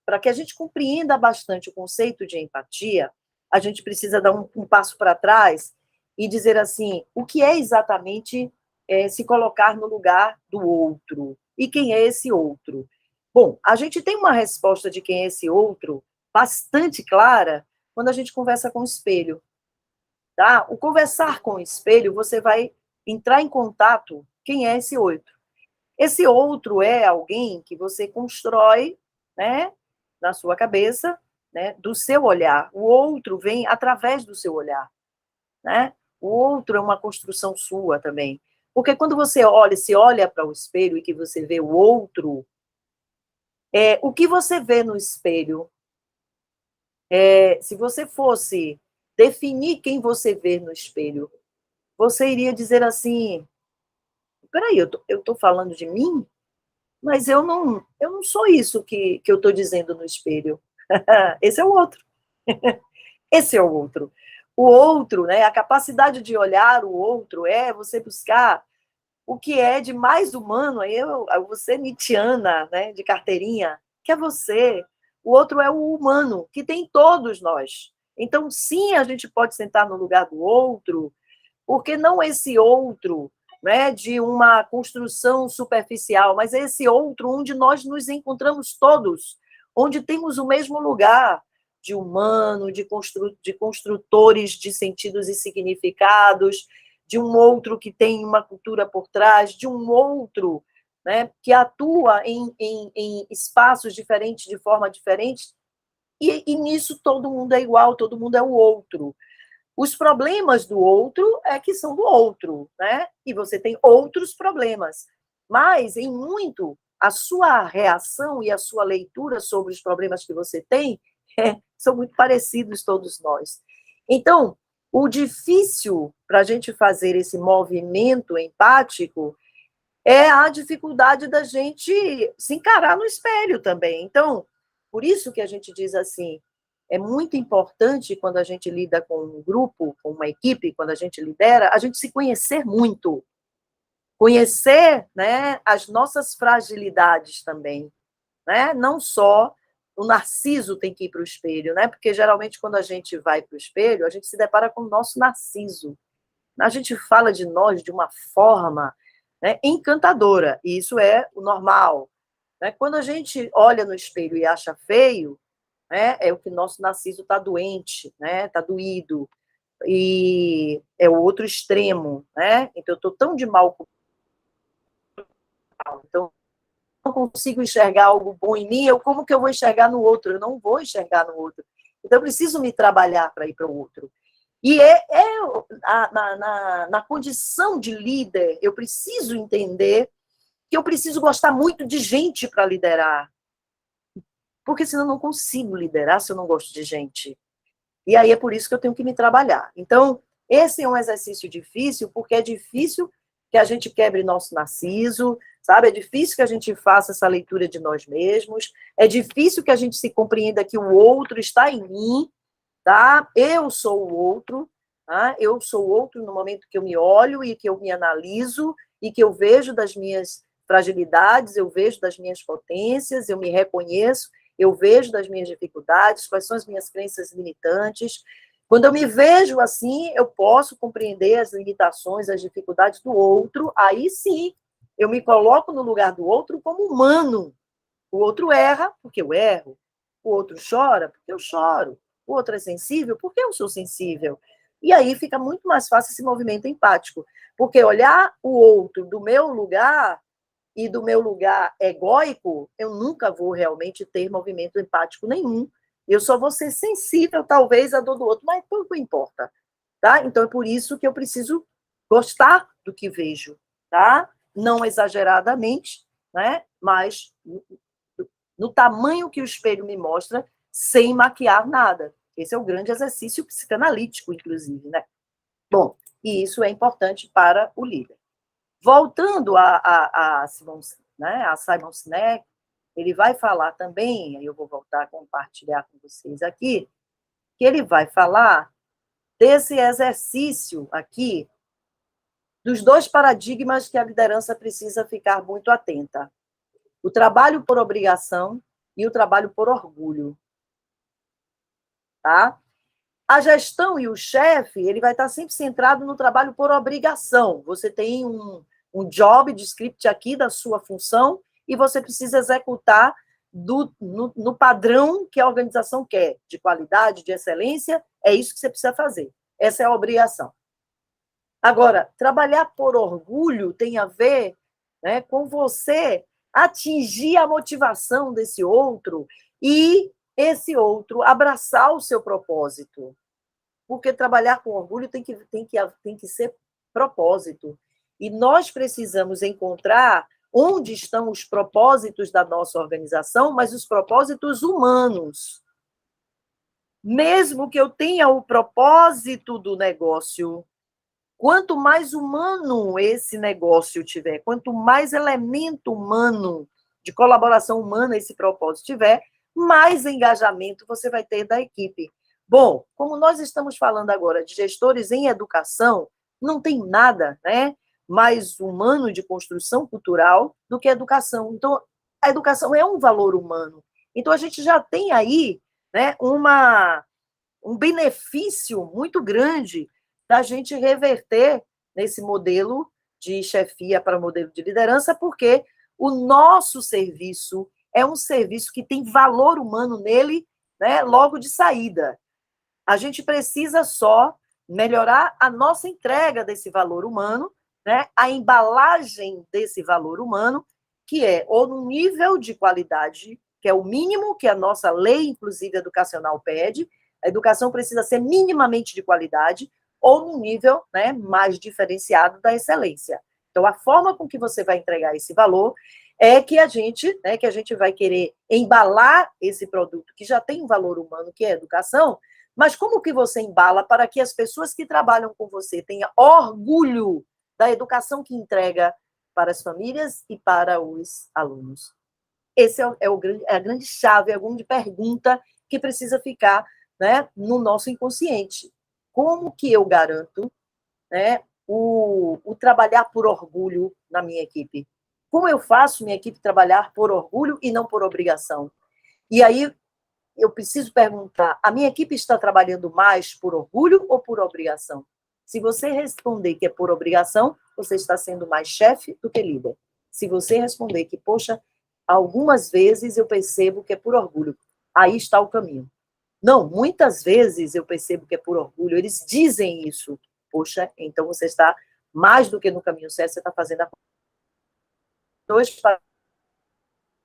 Para que a gente compreenda bastante o conceito de empatia, a gente precisa dar um passo para trás e dizer assim, o que é exatamente se colocar no lugar do outro? E quem é esse outro? Bom, a gente tem uma resposta de quem é esse outro bastante clara quando a gente conversa com o espelho. Tá? O conversar com o espelho, você vai entrar em contato quem é esse outro. Esse outro é alguém que você constrói, né, na sua cabeça, né, do seu olhar. O outro vem através do seu olhar, né? O outro é uma construção sua também. Porque quando você se olha para o espelho e que você vê o outro, o que você vê no espelho? Se você fosse definir quem você vê no espelho, você iria dizer assim, peraí, eu tô falando de mim? Mas eu não sou isso que eu estou dizendo no espelho. Esse é o outro. Esse é o outro. O outro, né, a capacidade de olhar o outro é você buscar o que é de mais humano, você nietzschiana, né, de carteirinha, que é você. O outro é o humano, que tem todos nós. Então, sim, a gente pode sentar no lugar do outro, porque não esse outro, né, de uma construção superficial, mas esse outro onde nós nos encontramos todos, onde temos o mesmo lugar de humano, de construtores de sentidos e significados, de um outro que tem uma cultura por trás, de um outro, né, que atua em espaços diferentes, de forma diferente, e nisso todo mundo é igual, todo mundo é o outro. Os problemas do outro é que são do outro, né? E você tem outros problemas. Mas, em muito, a sua reação e a sua leitura sobre os problemas que você tem são muito parecidos todos nós. Então, o difícil para a gente fazer esse movimento empático é a dificuldade da gente se encarar no espelho também. Então, por isso que a gente diz assim, é muito importante quando a gente lida com um grupo, com uma equipe, quando a gente lidera, a gente se conhecer muito. Conhecer, né, as nossas fragilidades também, né? Não só o narciso tem que ir para o espelho, né? Porque geralmente quando a gente vai para o espelho, a gente se depara com o nosso narciso. A gente fala de nós de uma forma, né, encantadora, e isso é o normal. Né? Quando a gente olha no espelho e acha feio, né, é o que nosso narciso está doente, né, está doído, e é o outro extremo, né? Então eu estou tão de mal com mal, então eu não consigo enxergar algo bom em mim, como que eu vou enxergar no outro? Eu não vou enxergar no outro. Então eu preciso me trabalhar para ir para o outro. E na condição de líder, eu preciso entender que eu preciso gostar muito de gente para liderar. Porque senão eu não consigo liderar se eu não gosto de gente. E aí é por isso que eu tenho que me trabalhar. Então, esse é um exercício difícil, porque é difícil que a gente quebre nosso narciso, sabe? É difícil que a gente faça essa leitura de nós mesmos, é difícil que a gente se compreenda que o outro está em mim, tá? Eu sou o outro, tá? Eu sou o outro no momento que eu me olho e que eu me analiso e que eu vejo das minhas fragilidades, eu vejo das minhas potências, eu me reconheço, eu vejo das minhas dificuldades, quais são as minhas crenças limitantes. Quando eu me vejo assim, eu posso compreender as limitações, as dificuldades do outro, aí sim, eu me coloco no lugar do outro como humano. O outro erra, porque eu erro. O outro chora, porque eu choro. O outro é sensível, porque eu sou sensível. E aí fica muito mais fácil esse movimento empático, porque olhar o outro do meu lugar e do meu lugar egóico, eu nunca vou realmente ter movimento empático nenhum. Eu só vou ser sensível, talvez, à dor do outro, mas pouco importa. Tá? Então, é por isso que eu preciso gostar do que vejo, tá? Não exageradamente, né? Mas no tamanho que o espelho me mostra, sem maquiar nada. Esse é o grande exercício psicanalítico, inclusive, né? Bom, e isso é importante para o líder. Voltando a Simon, né, a Simon Sinek, ele vai falar também, aí eu vou voltar a compartilhar com vocês aqui, que ele vai falar desse exercício aqui, dos dois paradigmas que a liderança precisa ficar muito atenta. O trabalho por obrigação e o trabalho por orgulho. Tá? A gestão e o chefe, ele vai estar sempre centrado no trabalho por obrigação. Você tem um job descript aqui da sua função e você precisa executar no padrão que a organização quer, de qualidade, de excelência, é isso que você precisa fazer. Essa é a obrigação. Agora, trabalhar por orgulho tem a ver, né, com você atingir a motivação desse outro e esse outro abraçar o seu propósito. Porque trabalhar com orgulho tem que ser propósito. E nós precisamos encontrar onde estão os propósitos da nossa organização, mas os propósitos humanos. Mesmo que eu tenha o propósito do negócio, quanto mais humano esse negócio tiver, quanto mais elemento humano, de colaboração humana esse propósito tiver, mais engajamento você vai ter da equipe. Bom, como nós estamos falando agora de gestores em educação, não tem nada, né, mais humano de construção cultural do que a educação. Então, a educação é um valor humano. Então, a gente já tem aí, né, um benefício muito grande da gente reverter nesse modelo de chefia para modelo de liderança, porque o nosso serviço é um serviço que tem valor humano nele, né, logo de saída. A gente precisa só melhorar a nossa entrega desse valor humano, né, a embalagem desse valor humano, que é ou no nível de qualidade, que é o mínimo que a nossa lei, inclusive educacional, pede. A educação precisa ser minimamente de qualidade, ou no nível, né, mais diferenciado da excelência. Então, a forma com que você vai entregar esse valor é que a gente vai querer embalar esse produto que já tem um valor humano, que é a educação, mas como que você embala para que as pessoas que trabalham com você tenham orgulho da educação que entrega para as famílias e para os alunos? Esse é a grande chave, a grande pergunta que precisa ficar, né, no nosso inconsciente. Como que eu garanto, né, o trabalhar por orgulho na minha equipe? Como eu faço minha equipe trabalhar por orgulho e não por obrigação? E aí eu preciso perguntar, a minha equipe está trabalhando mais por orgulho ou por obrigação? Se você responder que é por obrigação, você está sendo mais chefe do que líder. Se você responder que, poxa, algumas vezes eu percebo que é por orgulho, aí está o caminho. Não, muitas vezes eu percebo que é por orgulho, eles dizem isso. Poxa, então você está mais do que no caminho certo, você está fazendo a dois para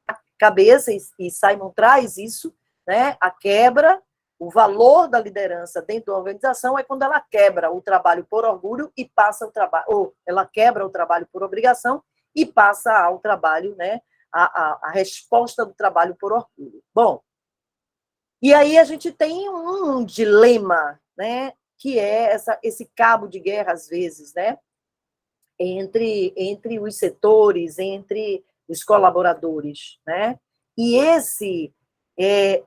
a cabeça, e Simon traz isso, né? A quebra, o valor da liderança dentro da organização é quando ela quebra o trabalho por orgulho e passa o trabalho, ou ela quebra o trabalho por obrigação e passa ao trabalho, né? A resposta do trabalho por orgulho. Bom, e aí a gente tem um dilema, né, que é esse cabo de guerra, às vezes, né, entre os setores, entre os colaboradores, né? E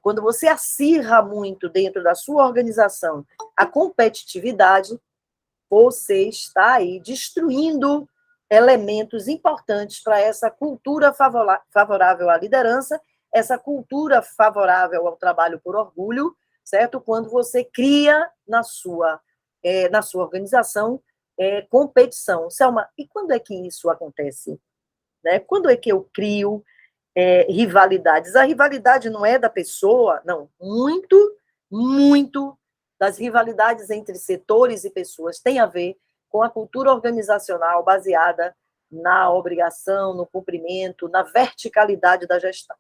quando você acirra muito dentro da sua organização a competitividade, você está aí destruindo elementos importantes para essa cultura favorável à liderança, essa cultura favorável ao trabalho por orgulho, certo? Quando você cria na sua organização competição. Selma, e quando é que isso acontece? Né? Quando é que eu crio rivalidades? A rivalidade não é da pessoa, não. Muito das rivalidades entre setores e pessoas tem a ver com a cultura organizacional baseada na obrigação, no cumprimento, na verticalidade da gestão.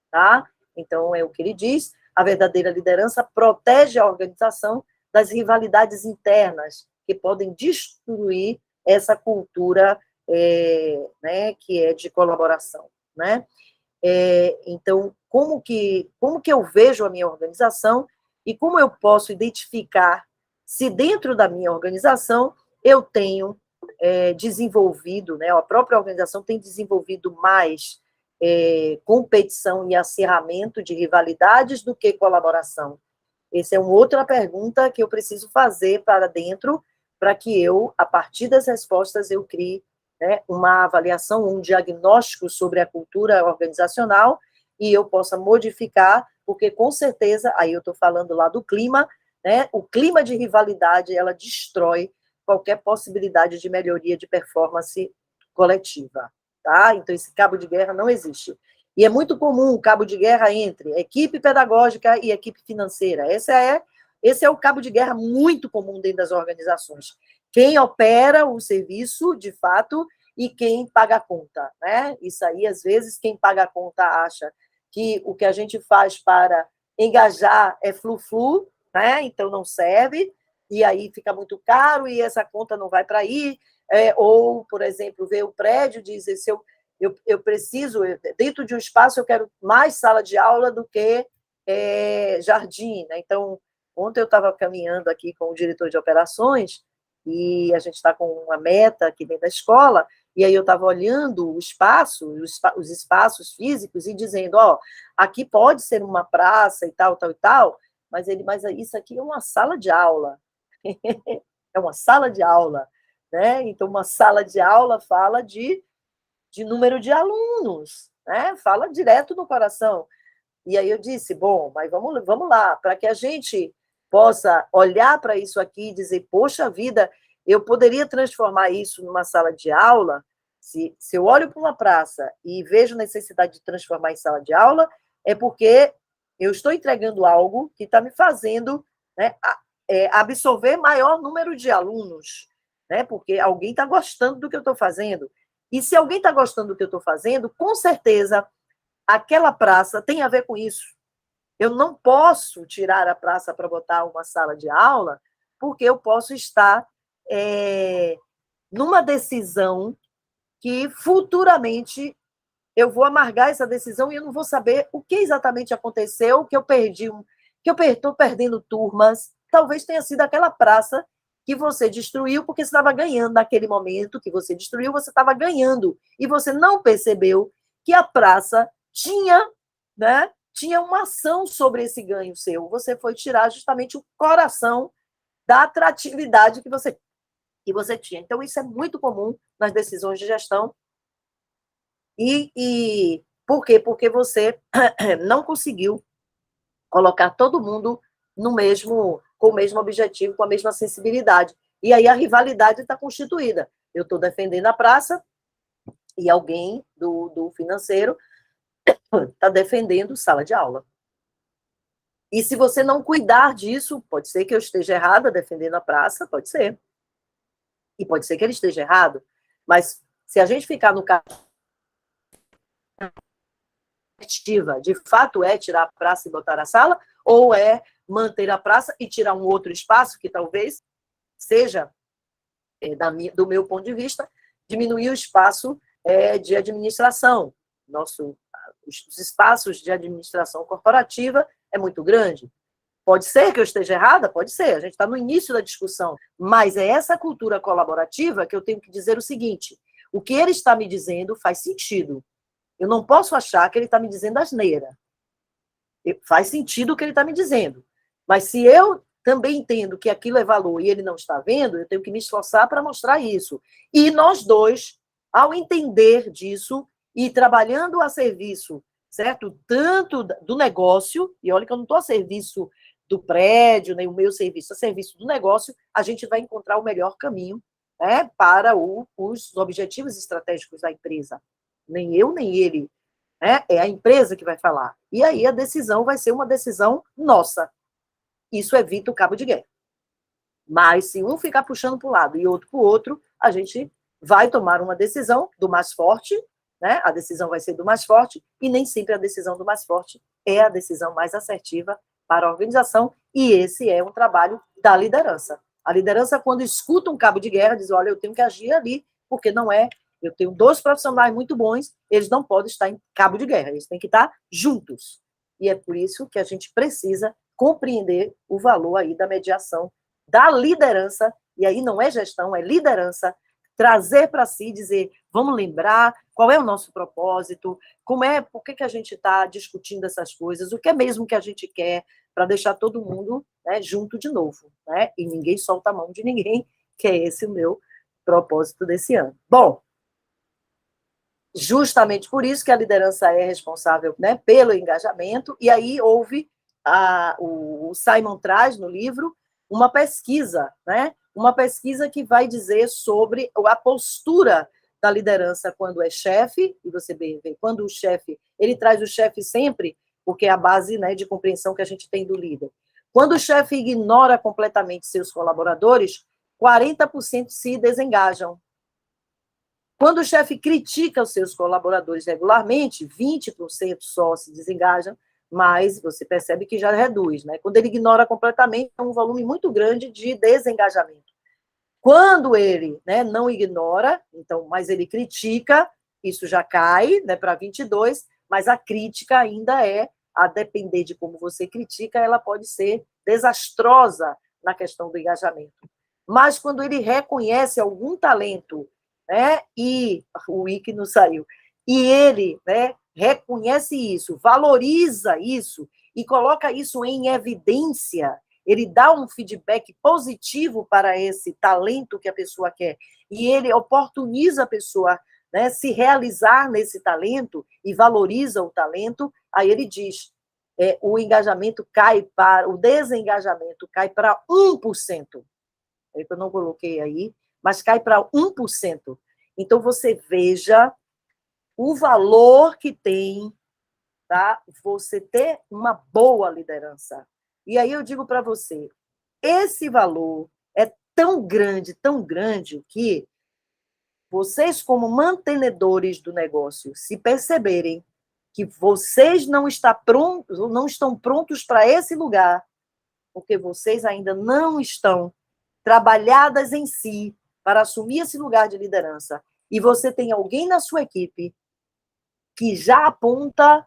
Tá? Então, é o que ele diz, a verdadeira liderança protege a organização das rivalidades internas, que podem destruir essa cultura né, que é de colaboração. Né? Então, como que eu vejo a minha organização e como eu posso identificar se dentro da minha organização eu tenho desenvolvido, né, a própria organização tem desenvolvido mais competição e acirramento de rivalidades do que colaboração. Essa é uma outra pergunta que eu preciso fazer para dentro, para que eu, a partir das respostas, eu crie, né, uma avaliação, um diagnóstico sobre a cultura organizacional e eu possa modificar, porque com certeza, aí eu estou falando lá do clima, né, o clima de rivalidade, ela destrói qualquer possibilidade de melhoria de performance coletiva, tá? Então, esse cabo de guerra não existe. E é muito comum o cabo de guerra entre equipe pedagógica e equipe financeira. Esse é o cabo de guerra muito comum dentro das organizações. Quem opera o serviço, de fato, e quem paga a conta, né? Isso aí, às vezes, quem paga a conta acha que o que a gente faz para engajar é flu-flu, né? Então não serve, e aí fica muito caro e essa conta não vai para aí. Ou, por exemplo, ver o prédio, dizer, se eu preciso, dentro de um espaço, eu quero mais sala de aula do que jardim, né? Então, ontem eu estava caminhando aqui com o diretor de operações e a gente está com uma meta aqui dentro da escola, e aí eu estava olhando o espaço, os espaços físicos e dizendo, aqui pode ser uma praça e tal, tal e tal, mas isso aqui é uma sala de aula. É uma sala de aula, né? Então, uma sala de aula fala de número de alunos, né? Fala direto no coração. E aí eu disse, bom, mas vamos lá, para que a gente possa olhar para isso aqui e dizer, poxa vida, eu poderia transformar isso numa sala de aula. Se eu olho para uma praça e vejo necessidade de transformar em sala de aula, é porque eu estou entregando algo que está me fazendo, né, absorver maior número de alunos, né, porque alguém está gostando do que eu estou fazendo. E se alguém está gostando do que eu estou fazendo, com certeza, aquela praça tem a ver com isso. Eu não posso tirar a praça para botar uma sala de aula, porque eu posso estar numa decisão que futuramente eu vou amargar essa decisão e eu não vou saber o que exatamente aconteceu, que eu perdi, que eu estou perdendo turmas. Talvez tenha sido aquela praça que você destruiu porque você estava ganhando naquele momento que você destruiu, você estava ganhando e você não percebeu que a praça tinha, né, tinha uma ação sobre esse ganho seu. Você foi tirar justamente o coração da atratividade que você tinha. Então, isso é muito comum nas decisões de gestão. E por quê? Porque você não conseguiu colocar todo mundo com o mesmo objetivo, com a mesma sensibilidade. E aí a rivalidade está constituída. Eu estou defendendo a praça e alguém do financeiro está defendendo sala de aula. E se você não cuidar disso, pode ser que eu esteja errada defendendo a praça, pode ser. E pode ser que ele esteja errado. Mas se a gente ficar no caso de fato é tirar a praça e botar a sala, ou é manter a praça e tirar um outro espaço, que talvez seja, do meu ponto de vista, diminuir o espaço de administração. Os espaços de administração corporativa é muito grande. Pode ser que eu esteja errada? Pode ser, a gente está no início da discussão, mas é essa cultura colaborativa que eu tenho que dizer o seguinte, o que ele está me dizendo faz sentido. Eu não posso achar que ele está me dizendo asneira. Faz sentido o que ele está me dizendo. Mas se eu também entendo que aquilo é valor e ele não está vendo, eu tenho que me esforçar para mostrar isso. E nós dois, ao entender disso e trabalhando a serviço, certo? Tanto do negócio, e olha que eu não estou a serviço do prédio, nem o meu serviço, a serviço do negócio, a gente vai encontrar o melhor caminho, né, para os objetivos estratégicos da empresa. Nem eu, nem ele. Né? É a empresa que vai falar. E aí a decisão vai ser uma decisão nossa. Isso evita o cabo de guerra. Mas se um ficar puxando para um lado e outro para o outro, a gente vai tomar uma decisão do mais forte, né? A decisão vai ser do mais forte, e nem sempre a decisão do mais forte é a decisão mais assertiva para a organização, e esse é um trabalho da liderança. A liderança, quando escuta um cabo de guerra, diz, olha, eu tenho que agir ali, porque não é Eu tenho 2 profissionais muito bons, eles não podem estar em cabo de guerra, eles têm que estar juntos. E é por isso que a gente precisa compreender o valor aí da mediação, da liderança, e aí não é gestão, é liderança, trazer para si, dizer, vamos lembrar qual é o nosso propósito, por que a gente está discutindo essas coisas, o que é mesmo que a gente quer, para deixar todo mundo, né, junto de novo, né? E ninguém solta a mão de ninguém, que é esse o meu propósito desse ano. Bom, justamente por isso que a liderança é responsável, né, pelo engajamento, e aí houve, o Simon traz no livro uma pesquisa, né, uma pesquisa que vai dizer sobre a postura da liderança quando é chefe, e você vê, quando o chefe, ele traz o chefe sempre, porque é a base, né, de compreensão que a gente tem do líder. Quando o chefe ignora completamente seus colaboradores, 40% se desengajam. Quando o chefe critica os seus colaboradores regularmente, 20% só se desengajam, mas você percebe que já reduz, né? Quando ele ignora completamente, é um volume muito grande de desengajamento. Quando ele, né, não ignora, então, mas ele critica, isso já cai, né, para 22, mas a crítica ainda a depender de como você critica, ela pode ser desastrosa na questão do engajamento. Mas quando ele reconhece algum talento, né, e o Wiki não saiu, e ele, né, reconhece isso, valoriza isso e coloca isso em evidência, ele dá um feedback positivo para esse talento que a pessoa quer, e ele oportuniza a pessoa, né, se realizar nesse talento e valoriza o talento, aí ele diz, o engajamento o desengajamento cai para 1%. Eu não coloquei aí, mas cai para 1%. Então, você veja o valor que tem, tá? Você ter uma boa liderança. E aí eu digo para você, esse valor é tão grande, que vocês, como mantenedores do negócio, se perceberem que vocês não estão prontos para esse lugar, porque vocês ainda não estão trabalhadas em si para assumir esse lugar de liderança, e você tem alguém na sua equipe que já aponta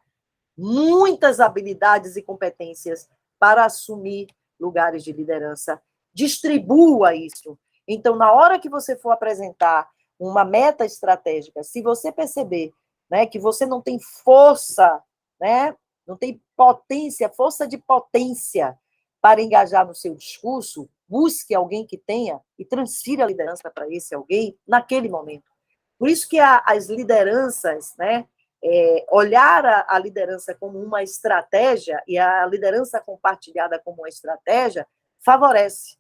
muitas habilidades e competências para assumir lugares de liderança, distribua isso. Então, na hora que você for apresentar uma meta estratégica, se você perceber, né, que você não tem força, né, não tem força de potência para engajar no seu discurso, busque alguém que tenha e transfira a liderança para esse alguém naquele momento. Por isso que as lideranças, né, olhar a liderança como uma estratégia e a liderança compartilhada como uma estratégia favorece.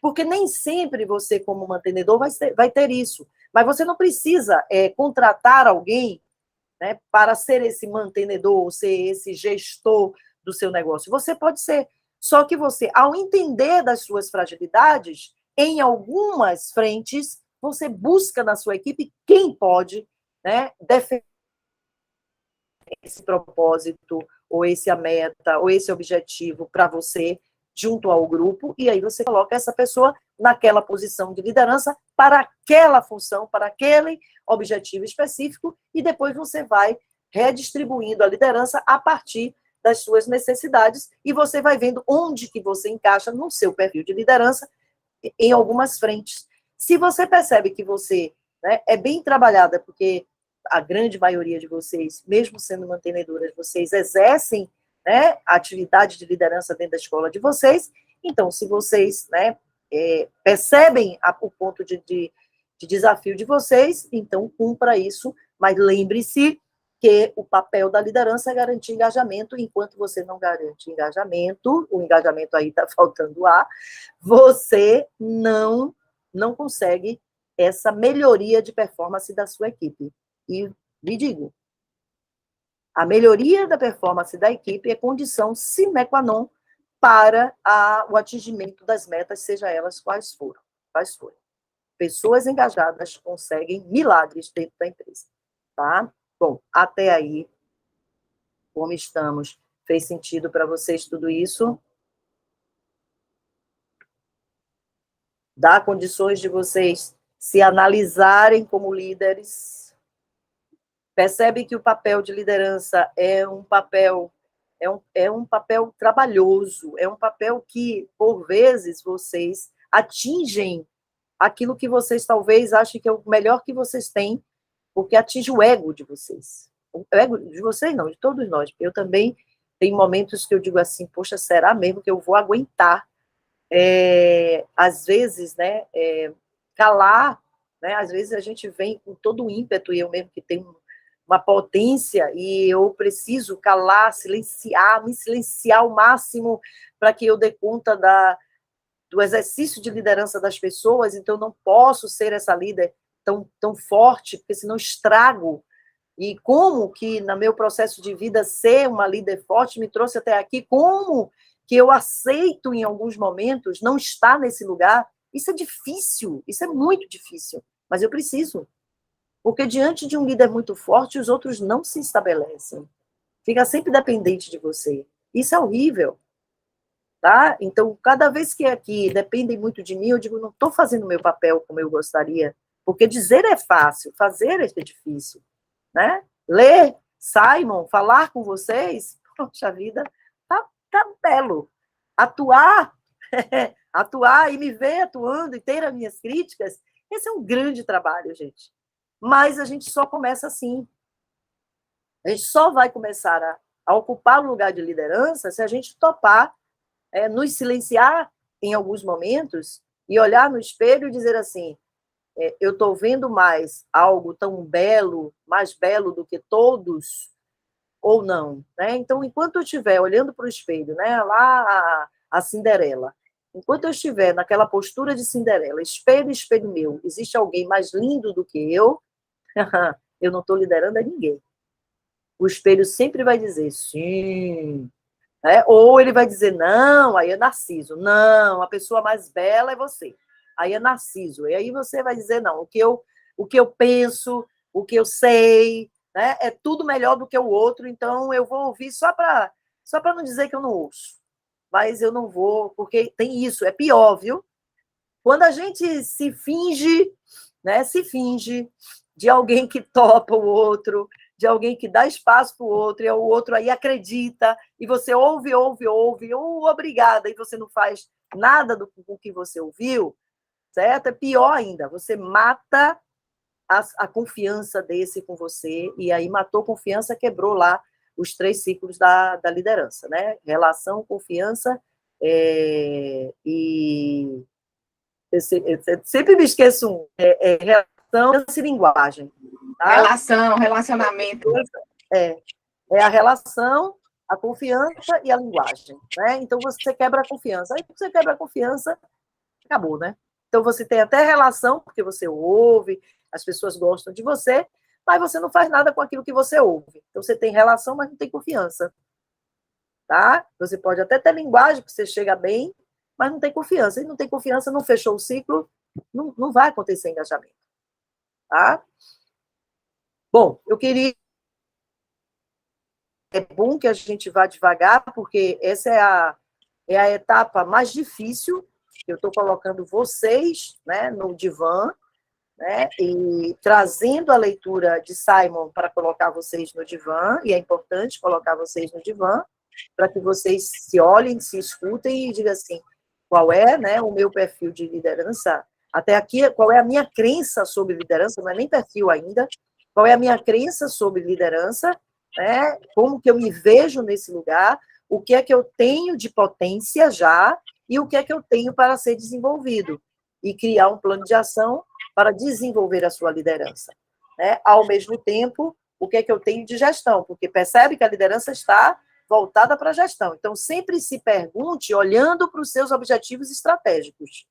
Porque nem sempre você, como mantenedor, vai ter isso. Mas você não precisa contratar alguém, né, para ser esse mantenedor, ou ser esse gestor do seu negócio. Você pode ser. Só que você, ao entender das suas fragilidades, em algumas frentes, você busca na sua equipe quem pode, né, defender esse propósito, ou essa meta, ou esse objetivo para você, junto ao grupo, e aí você coloca essa pessoa naquela posição de liderança para aquela função, para aquele objetivo específico, e depois você vai redistribuindo a liderança a partir das suas necessidades, e você vai vendo onde que você encaixa no seu perfil de liderança em algumas frentes. Se você percebe que você, né, é bem trabalhada, porque a grande maioria de vocês, mesmo sendo mantenedoras, vocês exercem, né, a atividade de liderança dentro da escola de vocês, então, se vocês, né, percebem o ponto de desafio de vocês, então cumpra isso, mas lembre-se que o papel da liderança é garantir engajamento, enquanto você não garante engajamento, o engajamento aí está faltando ar, você não consegue essa melhoria de performance da sua equipe. E lhe digo, a melhoria da performance da equipe é condição sine qua non para o atingimento das metas, seja elas quais forem. Pessoas engajadas conseguem milagres dentro da empresa, tá? Bom, até aí, como estamos? Fez sentido para vocês tudo isso? Dá condições de vocês se analisarem como líderes, percebe que o papel de liderança é um papel trabalhoso, é um papel que, por vezes, vocês atingem aquilo que vocês talvez achem que é o melhor que vocês têm, porque atinge o ego de vocês. O ego de vocês não, de todos nós. Eu também tenho momentos que eu digo assim, poxa, será mesmo que eu vou aguentar? Às vezes, né, calar, né, às vezes a gente vem com todo o ímpeto, e eu mesmo que tenho uma potência, e eu preciso calar, silenciar, me silenciar ao máximo para que eu dê conta do exercício de liderança das pessoas, então não posso ser essa líder tão forte, porque senão estrago. E como que, no meu processo de vida, ser uma líder forte me trouxe até aqui, como que eu aceito, em alguns momentos, não estar nesse lugar, isso é difícil, isso é muito difícil, mas eu preciso. Porque diante de um líder muito forte, os outros não se estabelecem. Fica sempre dependente de você. Isso é horrível. Tá? Então, cada vez que aqui dependem muito de mim, eu digo, não estou fazendo o meu papel como eu gostaria. Porque dizer é fácil, fazer é difícil. Né? Ler, Simon, falar com vocês, poxa vida, tá belo. Atuar, atuar e me ver atuando e ter as minhas críticas, esse é um grande trabalho, gente. Mas a gente só começa assim. A gente só vai começar a ocupar o lugar de liderança se a gente topar, nos silenciar em alguns momentos e olhar no espelho e dizer assim, eu estou vendo mais algo tão belo, mais belo do que todos, ou não. Né? Então, enquanto eu estiver olhando para o espelho, né, lá a Cinderela, enquanto eu estiver naquela postura de Cinderela, espelho, espelho meu, existe alguém mais lindo do que eu não estou liderando a ninguém. O espelho sempre vai dizer sim, né? Ou ele vai dizer não, aí é Narciso. Não, a pessoa mais bela é você. Aí é Narciso. E aí você vai dizer não, o que eu penso, o que eu sei, né? É tudo melhor do que o outro, então eu vou ouvir só para não dizer que eu não ouço. Mas eu não vou, porque tem isso, é pior, viu? Quando a gente se finge, né? Se finge de alguém que topa o outro, de alguém que dá espaço para o outro, e o outro aí acredita, e você ouve, obrigada, e você não faz nada do que você ouviu, certo? É pior ainda, você mata a confiança desse com você, e aí matou confiança, quebrou lá os 3 ciclos da liderança, né? Relação, confiança e... Eu sempre me esqueço relação e linguagem. Tá? Relacionamento. É a relação, a confiança e a linguagem. Né? Então, você quebra a confiança. Aí, você quebra a confiança, acabou, né? Então, você tem até relação, porque você ouve, as pessoas gostam de você, mas você não faz nada com aquilo que você ouve. Então, você tem relação, mas não tem confiança. Tá? Você pode até ter linguagem, porque você chega bem, mas não tem confiança. E não tem confiança, não fechou o ciclo, não vai acontecer engajamento. Tá? Bom, eu queria... É bom que a gente vá devagar, porque essa é a etapa mais difícil, que eu estou colocando vocês, né, no divã, né, e trazendo a leitura de Simon para colocar vocês no divã, e é importante colocar vocês no divã, para que vocês se olhem, se escutem e digam assim, qual é, né, o meu perfil de liderança, até aqui, qual é a minha crença sobre liderança, não é nem perfil ainda, qual é a minha crença sobre liderança, né, como que eu me vejo nesse lugar, o que é que eu tenho de potência já, e o que é que eu tenho para ser desenvolvido, e criar um plano de ação para desenvolver a sua liderança. Né? Ao mesmo tempo, o que é que eu tenho de gestão, porque percebe que a liderança está voltada para a gestão. Então, sempre se pergunte olhando para os seus objetivos estratégicos.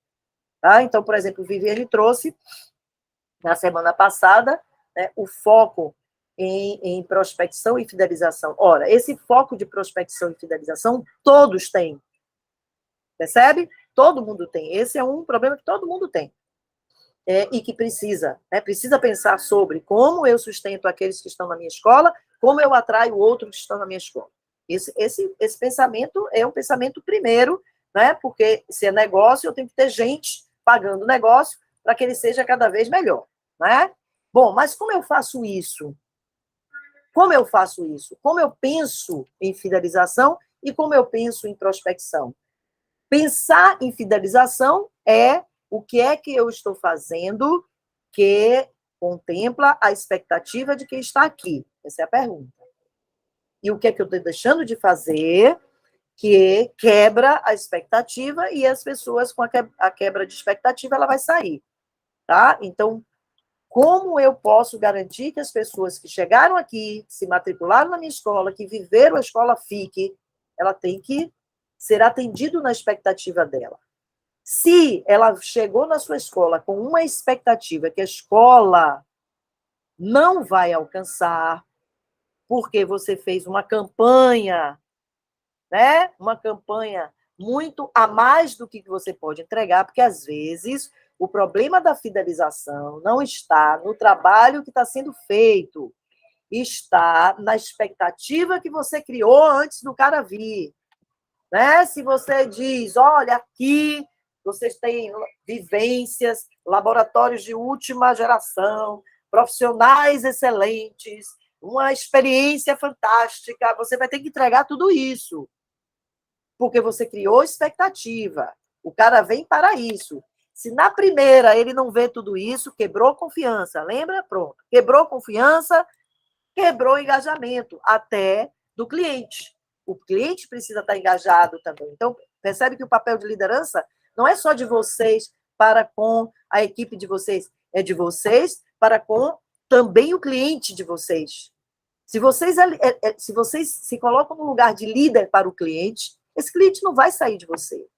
Tá? Então, por exemplo, Viviane trouxe, na semana passada, né, o foco em prospecção e fidelização. Ora, esse foco de prospecção e fidelização, todos têm. Percebe? Todo mundo tem. Esse é um problema que todo mundo tem. E que precisa, né? Precisa pensar sobre como eu sustento aqueles que estão na minha escola, como eu atraio outros que estão na minha escola. Esse pensamento é um pensamento primeiro, né? Porque se é negócio, eu tenho que ter gente pagando o negócio para que ele seja cada vez melhor, né? Bom, mas como eu faço isso? Como eu faço isso? Como eu penso em fidelização e como eu penso em prospecção? Pensar em fidelização é o que é que eu estou fazendo que contempla a expectativa de quem está aqui. Essa é a pergunta. E o que é que eu estou deixando de fazer que quebra a expectativa e as pessoas com a quebra de expectativa ela vai sair, tá? Então, como eu posso garantir que as pessoas que chegaram aqui, se matricularam na minha escola, que viveram a escola fique, ela tem que ser atendida na expectativa dela. Se ela chegou na sua escola com uma expectativa que a escola não vai alcançar, porque você fez uma campanha, né? Uma campanha muito a mais do que você pode entregar, porque às vezes o problema da fidelização não está no trabalho que está sendo feito, está na expectativa que você criou antes do cara vir. Né? Se você diz, olha, aqui vocês têm vivências, laboratórios de última geração, profissionais excelentes, uma experiência fantástica, você vai ter que entregar tudo isso, porque você criou expectativa. O cara vem para isso. Se na primeira ele não vê tudo isso, quebrou confiança, lembra? Pronto. Quebrou confiança, quebrou engajamento, até do cliente. O cliente precisa estar engajado também. Então, percebe que o papel de liderança não é só de vocês para com a equipe de vocês, é de vocês para com também o cliente de vocês. Se vocês se colocam no lugar de líder para o cliente, esse cliente não vai sair de você.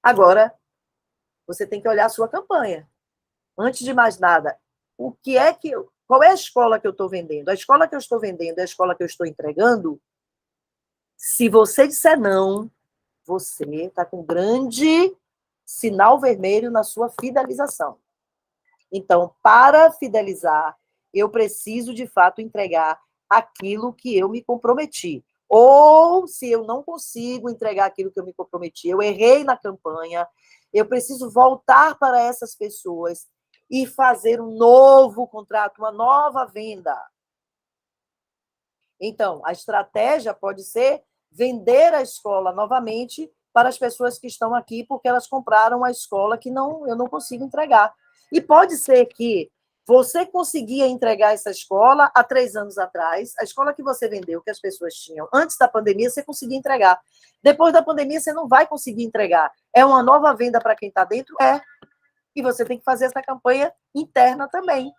Agora, você tem que olhar a sua campanha. Antes de mais nada, qual é a escola que eu estou vendendo? A escola que eu estou vendendo é a escola que eu estou entregando? Se você disser não, você está com um grande sinal vermelho na sua fidelização. Então, para fidelizar, eu preciso, de fato, entregar aquilo que eu me comprometi. Ou, se eu não consigo entregar aquilo que eu me comprometi, eu errei na campanha, eu preciso voltar para essas pessoas e fazer um novo contrato, uma nova venda. Então, a estratégia pode ser vender a escola novamente para as pessoas que estão aqui, porque elas compraram a escola que eu não consigo entregar. E pode ser que você conseguia entregar essa escola há 3 anos atrás, a escola que você vendeu, que as pessoas tinham antes da pandemia, você conseguia entregar. Depois da pandemia, você não vai conseguir entregar. É uma nova venda para quem está dentro? É. E você tem que fazer essa campanha interna também.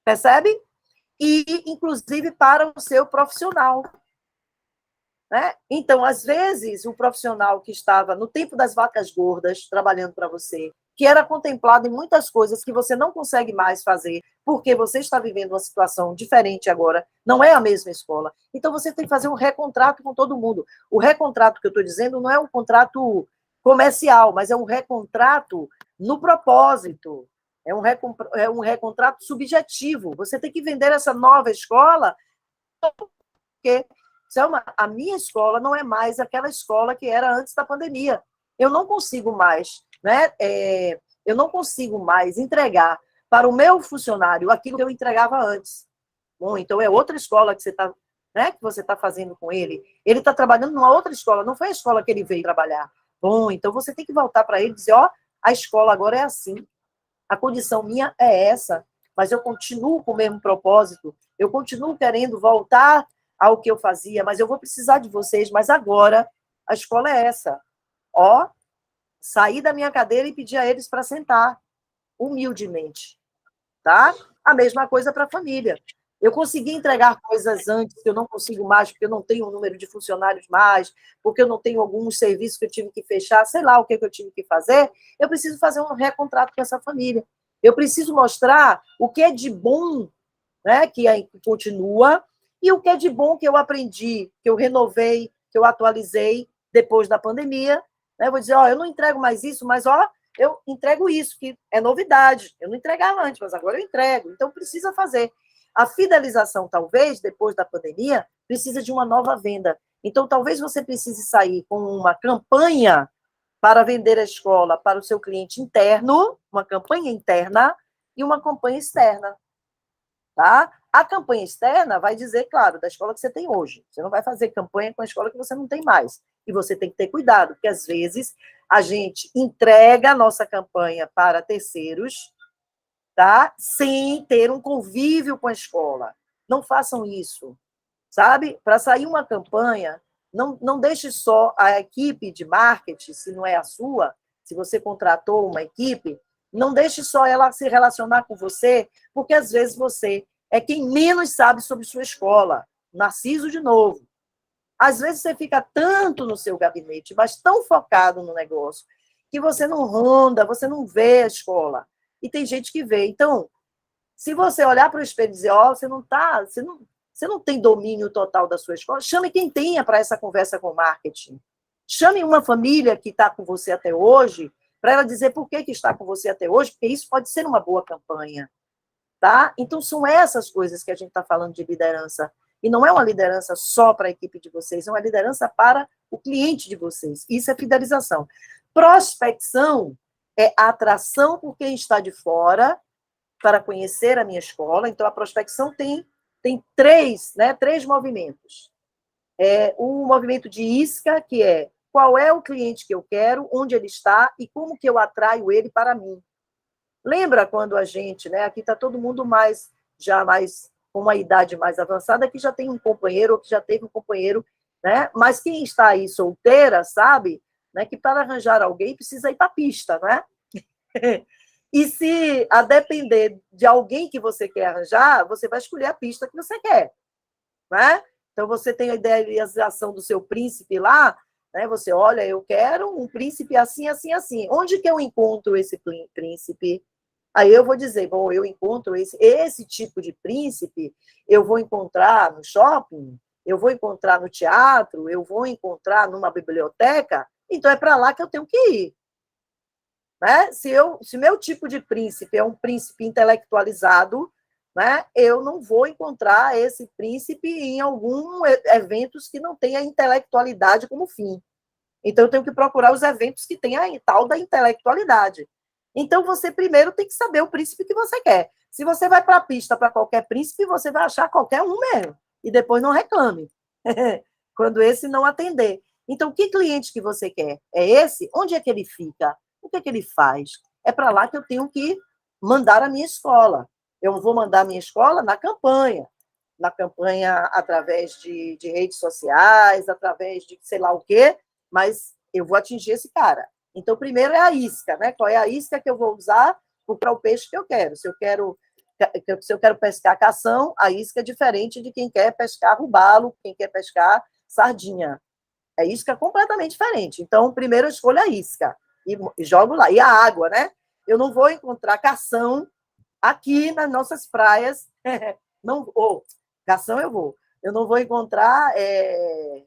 Percebe? E, inclusive, para o seu profissional. Né? Então, às vezes, o profissional que estava no tempo das vacas gordas, trabalhando para você, que era contemplado em muitas coisas que você não consegue mais fazer, porque você está vivendo uma situação diferente agora, não é a mesma escola. Então, você tem que fazer um recontrato com todo mundo. O recontrato que eu estou dizendo não é um contrato comercial, mas é um recontrato no propósito. É um recontrato subjetivo. Você tem que vender essa nova escola, porque Selma, a minha escola não é mais aquela escola que era antes da pandemia. Eu não consigo mais, né? Eu não consigo mais entregar para o meu funcionário aquilo que eu entregava antes. Bom, então é outra escola que você está, né, que você está fazendo com ele. Ele está trabalhando numa outra escola, não foi a escola que ele veio trabalhar. Bom, então você tem que voltar para ele e dizer, ó, a escola agora é assim. A condição minha é essa, mas eu continuo com o mesmo propósito, eu continuo querendo voltar ao que eu fazia, mas eu vou precisar de vocês, mas agora a escola é essa. Ó, sair da minha cadeira e pedir a eles para sentar, humildemente, tá? A mesma coisa para a família. Eu consegui entregar coisas antes que eu não consigo mais, porque eu não tenho um número de funcionários mais, porque eu não tenho alguns serviços que eu tive que fechar, sei lá o que eu tive que fazer, eu preciso fazer um recontrato com essa família. Eu preciso mostrar o que é de bom, né, que continua, e o que é de bom que eu aprendi, que eu renovei, que eu atualizei depois da pandemia. Né? Eu vou dizer, ó, eu não entrego mais isso, mas ó, eu entrego isso, que é novidade. Eu não entregava antes, mas agora eu entrego. Então, precisa fazer. A fidelização, talvez, depois da pandemia, precisa de uma nova venda. Então, talvez você precise sair com uma campanha para vender a escola para o seu cliente interno, uma campanha interna e uma campanha externa. tá? A campanha externa vai dizer, claro, da escola que você tem hoje. Você não vai fazer campanha com a escola que você não tem mais. E você tem que ter cuidado, porque às vezes a gente entrega a nossa campanha para terceiros, tá? Sem ter um convívio com a escola. Não façam isso, sabe? Para sair uma campanha, não deixe só a equipe de marketing, se não é a sua, se você contratou uma equipe, não deixe só ela se relacionar com você, porque às vezes você é quem menos sabe sobre sua escola. Narciso de novo. Às vezes você fica tanto no seu gabinete, mas tão focado no negócio, que você não ronda, você não vê a escola. E tem gente que vê. Então, se você olhar para o espelho e dizer, ó, você não tem domínio total da sua escola, chame quem tenha para essa conversa com o marketing. Chame uma família que está com você até hoje, para ela dizer por que está com você até hoje, porque isso pode ser uma boa campanha. Tá? Então, são essas coisas que a gente está falando de liderança. E não é uma liderança só para a equipe de vocês, é uma liderança para o cliente de vocês. Isso é fidelização. Prospecção é a atração por quem está de fora para conhecer a minha escola. Então, a prospecção tem três movimentos. O movimento de isca, que é qual é o cliente que eu quero, onde ele está e como que eu atraio ele para mim. Lembra quando a gente, né, aqui está todo mundo já mais com uma idade mais avançada, que já tem um companheiro ou que já teve um companheiro, né? Mas quem está aí solteira sabe, né, que para arranjar alguém precisa ir para a pista, né? E se a depender de alguém que você quer arranjar, você vai escolher a pista que você quer, né? Então você tem a idealização do seu príncipe lá, né? Você olha, eu quero um príncipe assim, assim, assim. Onde que eu encontro esse príncipe? Aí eu vou dizer, bom, eu encontro esse tipo de príncipe, eu vou encontrar no shopping, eu vou encontrar no teatro, eu vou encontrar numa biblioteca, então é para lá que eu tenho que ir. Né? Se meu tipo de príncipe é um príncipe intelectualizado, né, eu não vou encontrar esse príncipe em algum eventos que não tenha intelectualidade como fim. Então, eu tenho que procurar os eventos que tenham a tal da intelectualidade. Então, você primeiro tem que saber o príncipe que você quer. Se você vai para a pista para qualquer príncipe, você vai achar qualquer um mesmo. E depois não reclame. Quando esse não atender. Então, que cliente que você quer? É esse? Onde é que ele fica? O que é que ele faz? É para lá que eu tenho que mandar a minha escola. Eu vou mandar a minha escola na campanha através de redes sociais, através de sei lá o quê, mas eu vou atingir esse cara. Então, primeiro é a isca, né? Qual é a isca que eu vou usar para o peixe que eu quero? Se eu quero pescar cação, a isca é diferente de quem quer pescar robalo, quem quer pescar sardinha. É isca completamente diferente. Então, primeiro eu escolho a isca e jogo lá. E a água, né? Eu não vou encontrar cação aqui nas nossas praias. Não, cação eu vou. Eu não vou encontrar eu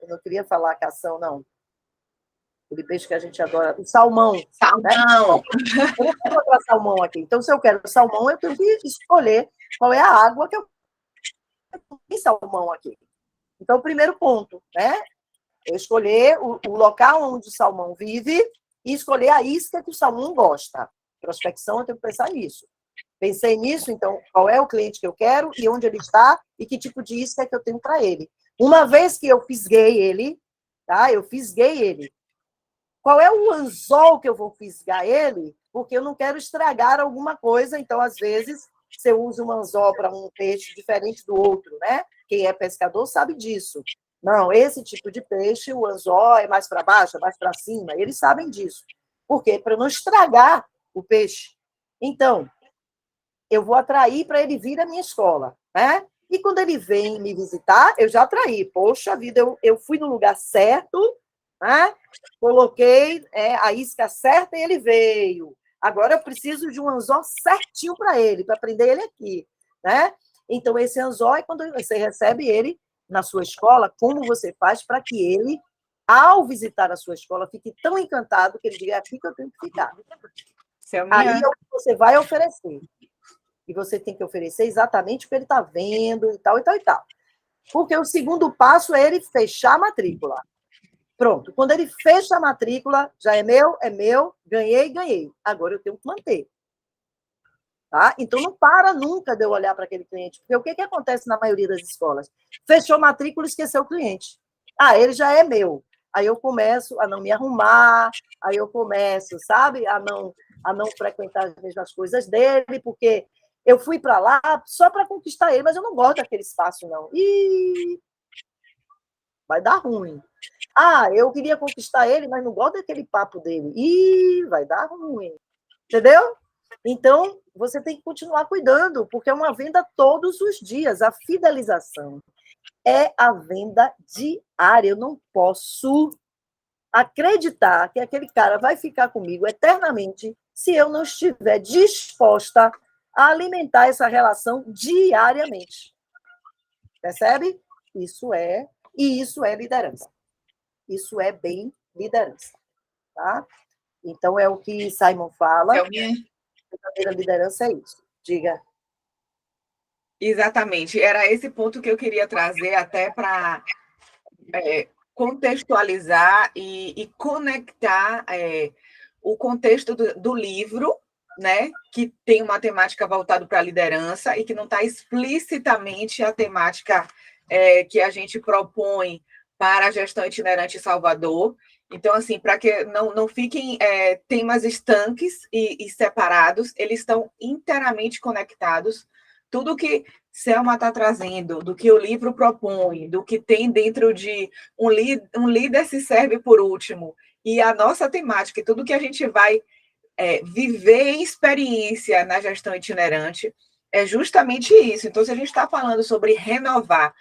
não queria falar cação, não. Aquele peixe que a gente adora, o salmão. Salmão. Né? Eu não vou encontrar salmão aqui. Então, se eu quero salmão, eu tenho que escolher qual é a água que eu tenho salmão aqui. Então, primeiro ponto, né? Eu escolher o local onde o salmão vive e escolher a isca que o salmão gosta. Prospecção, eu tenho que pensar nisso. Pensei nisso, então, qual é o cliente que eu quero e onde ele está e que tipo de isca que eu tenho para ele. Uma vez que eu fisguei ele, tá? Eu fisguei ele. Qual é o anzol que eu vou fisgar ele? Porque eu não quero estragar alguma coisa, então, às vezes, você usa um anzol para um peixe diferente do outro, né? Quem é pescador sabe disso. Não, esse tipo de peixe, o anzol é mais para baixo, é mais para cima. Eles sabem disso. Por quê? Para não estragar o peixe. Então, eu vou atrair para ele vir à minha escola, né? E quando ele vem me visitar, eu já atraí. Poxa vida, eu fui no lugar certo, né? Coloquei a isca certa e ele veio. Agora eu preciso de um anzol certinho para ele, para prender ele aqui, né? Então, esse anzol é quando você recebe ele na sua escola, como você faz para que ele, ao visitar a sua escola, fique tão encantado que ele diga, é aqui que eu tenho que ficar. Aí é o que você vai oferecer. E você tem que oferecer exatamente o que ele está vendo e tal, e tal, e tal. Porque o segundo passo é ele fechar a matrícula. Pronto. Quando ele fecha a matrícula, já é meu, ganhei. Agora eu tenho que manter. Tá? Então, não para nunca de eu olhar para aquele cliente, porque o que acontece na maioria das escolas? Fechou matrícula e esqueceu o cliente. Ah, ele já é meu. Aí eu começo a não me arrumar, aí eu começo, sabe, a não frequentar as mesmas coisas dele, porque eu fui para lá só para conquistar ele, mas eu não gosto daquele espaço, não. E vai dar ruim. Ah, eu queria conquistar ele, mas não gosto daquele papo dele. E vai dar ruim. Entendeu? Então, você tem que continuar cuidando, porque é uma venda todos os dias. A fidelização é a venda diária. Eu não posso acreditar que aquele cara vai ficar comigo eternamente se eu não estiver disposta a alimentar essa relação diariamente. Percebe? Isso é liderança. Isso é bem liderança, tá? Então, é o que Simon fala. A verdadeira liderança é isso. Diga. Exatamente. Era esse ponto que eu queria trazer até para contextualizar e conectar o contexto do livro, né, que tem uma temática voltada para a liderança e que não está explicitamente a temática que a gente propõe para a gestão itinerante em Salvador. Então, assim, para que não fiquem temas estanques e separados, eles estão inteiramente conectados. Tudo que Selma está trazendo, do que o livro propõe, do que tem dentro de um líder se serve por último, e a nossa temática, tudo que a gente vai viver em experiência na gestão itinerante, é justamente isso. Então, se a gente está falando sobre renovar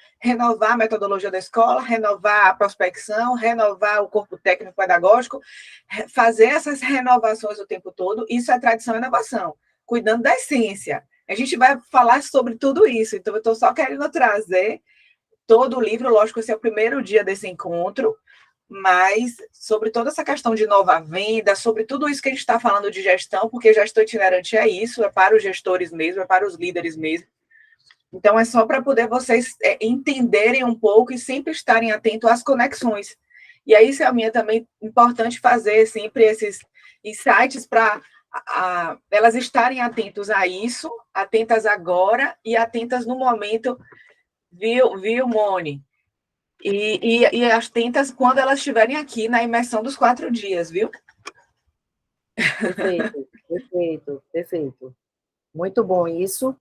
a metodologia da escola, renovar a prospecção, renovar o corpo técnico pedagógico, fazer essas renovações o tempo todo, isso é tradição e inovação, cuidando da essência. A gente vai falar sobre tudo isso, então eu estou só querendo trazer todo o livro, lógico, esse é o primeiro dia desse encontro, mas sobre toda essa questão de nova venda, sobre tudo isso que a gente está falando de gestão, porque gestão itinerante é isso, é para os gestores mesmo, é para os líderes mesmo. Então, é só para poder vocês entenderem um pouco e sempre estarem atentos às conexões. E aí, Selminha, também é importante fazer sempre esses insights para elas estarem atentas a isso, atentas agora e atentas no momento, viu, Mone? E atentas quando elas estiverem aqui na imersão dos 4 dias, viu? Perfeito. Muito bom isso.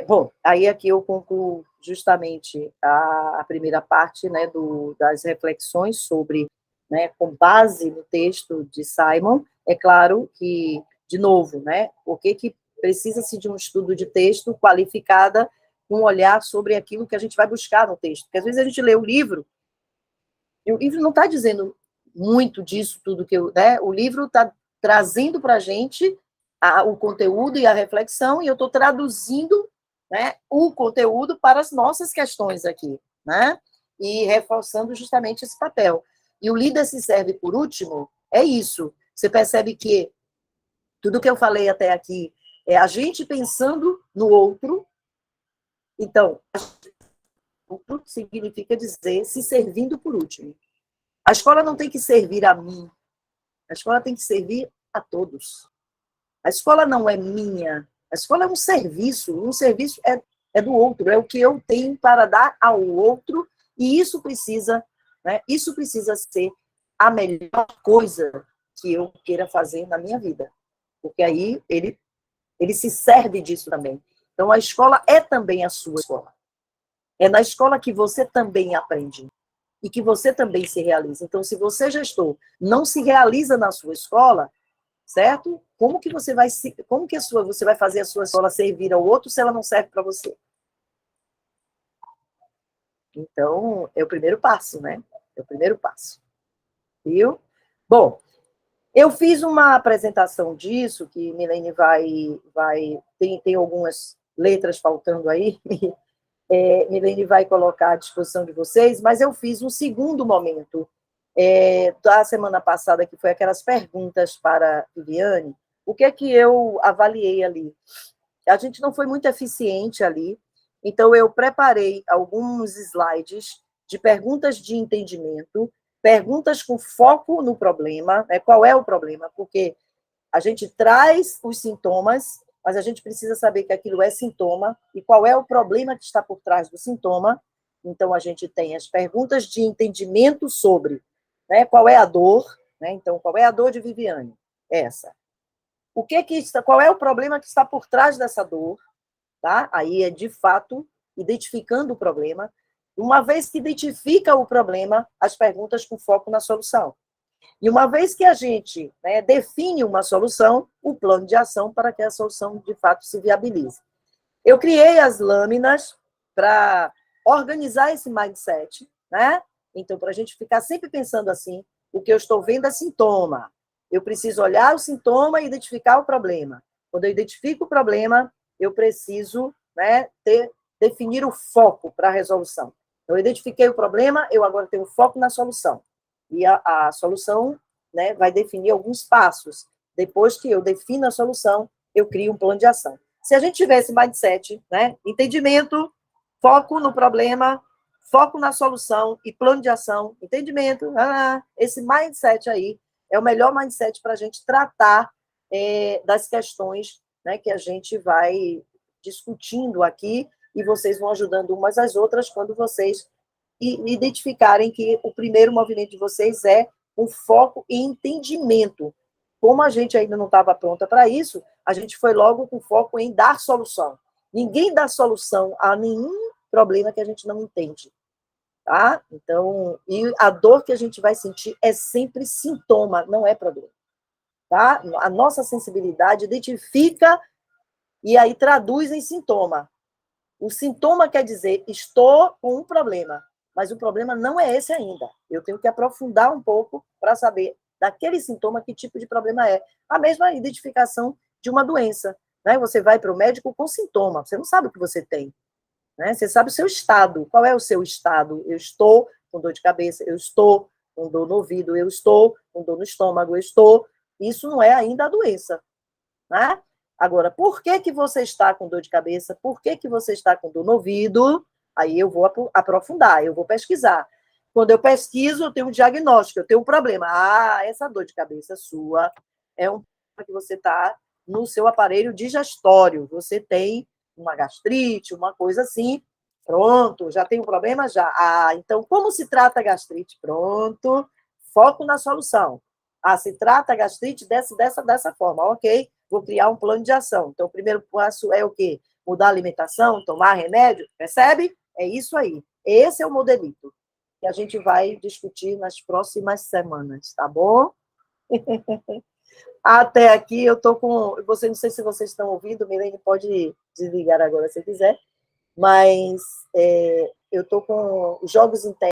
Bom, aí aqui eu concluo justamente a primeira parte, né, das reflexões sobre, né, com base no texto de Simon. É claro que, de novo, né, o que precisa-se de um estudo de texto qualificada, com um olhar sobre aquilo que a gente vai buscar no texto. Porque às vezes a gente lê o livro, e o livro não está dizendo muito disso tudo que né, o livro está trazendo para a gente o conteúdo e a reflexão, e eu estou traduzindo, né, o conteúdo para as nossas questões aqui, né, e reforçando justamente esse papel. E o líder se serve por último, é isso. Você percebe que tudo que eu falei até aqui é a gente pensando no outro. Então, outro significa dizer se servindo por último. A escola não tem que servir a mim, a escola tem que servir a todos. A escola não é minha, a escola é um serviço é do outro, é o que eu tenho para dar ao outro, e isso precisa, né, isso precisa ser a melhor coisa que eu queira fazer na minha vida, porque aí ele se serve disso também. Então, a escola é também a sua escola. É na escola que você também aprende e que você também se realiza. Então, se você, gestor, não se realiza na sua escola, certo? Como que você vai você vai fazer a sua escola servir ao outro se ela não serve para você? Então, é o primeiro passo, né? É o primeiro passo. Viu? Bom, eu fiz uma apresentação disso, que Milene tem algumas letras faltando aí, Milene vai colocar à disposição de vocês, mas eu fiz um segundo momento da semana passada, que foi aquelas perguntas para Viviane. O que é que eu avaliei ali? A gente não foi muito eficiente ali, então eu preparei alguns slides de perguntas de entendimento, perguntas com foco no problema, né? Qual é o problema? Porque a gente traz os sintomas, mas a gente precisa saber que aquilo é sintoma e qual é o problema que está por trás do sintoma. Então, a gente tem as perguntas de entendimento sobre, né, qual é a dor, né? Então, qual é a dor de Viviane? Essa. Qual é o problema que está por trás dessa dor? Tá? Aí é, de fato, identificando o problema. Uma vez que identifica o problema, as perguntas com foco na solução. E uma vez que a gente, né, define uma solução, o plano de ação para que a solução, de fato, se viabilize. Eu criei as lâminas para organizar esse mindset, né? Então, para a gente ficar sempre pensando assim, o que eu estou vendo é sintoma. Eu preciso olhar o sintoma e identificar o problema. Quando eu identifico o problema, eu preciso, né, definir o foco para a resolução. Eu identifiquei o problema, eu agora tenho foco na solução. E a solução, né, vai definir alguns passos. Depois que eu defino a solução, eu crio um plano de ação. Se a gente tivesse mindset, né, entendimento, foco no problema, foco na solução e plano de ação, entendimento, esse mindset aí é o melhor mindset para a gente tratar das questões, né, que a gente vai discutindo aqui, e vocês vão ajudando umas às outras quando vocês identificarem que o primeiro movimento de vocês é um foco e entendimento. Como a gente ainda não estava pronta para isso, a gente foi logo com foco em dar solução. Ninguém dá solução a nenhum problema que a gente não entende. Tá? Então, e a dor que a gente vai sentir é sempre sintoma, não é problema. Tá? A nossa sensibilidade identifica e aí traduz em sintoma. O sintoma quer dizer, estou com um problema, mas o problema não é esse ainda. Eu tenho que aprofundar um pouco para saber daquele sintoma que tipo de problema é. A mesma identificação de uma doença. Né? Você vai para o médico com sintoma, você não sabe o que você tem. Né? Você sabe o seu estado. Qual é o seu estado? Eu estou com dor de cabeça, eu estou com dor no ouvido, eu estou com dor no estômago, eu estou... Isso não é ainda a doença. Né? Agora, por que você está com dor de cabeça? Por que você está com dor no ouvido? Aí eu vou aprofundar, eu vou pesquisar. Quando eu pesquiso, eu tenho um diagnóstico, eu tenho um problema. Ah, essa dor de cabeça sua é um problema que você está no seu aparelho digestório. Você tem uma gastrite, uma coisa assim. Pronto, já tem um problema? Já. Ah, então, como se trata a gastrite? Pronto, foco na solução. Ah, se trata a gastrite dessa forma, ok. Vou criar um plano de ação. Então, o primeiro passo é o quê? Mudar a alimentação, tomar remédio, percebe? É isso aí. Esse é o modelito que a gente vai discutir nas próximas semanas, tá bom? Até aqui eu tô com... Não sei se vocês estão ouvindo, Milene pode desligar agora se quiser, mas eu tô com jogos internos.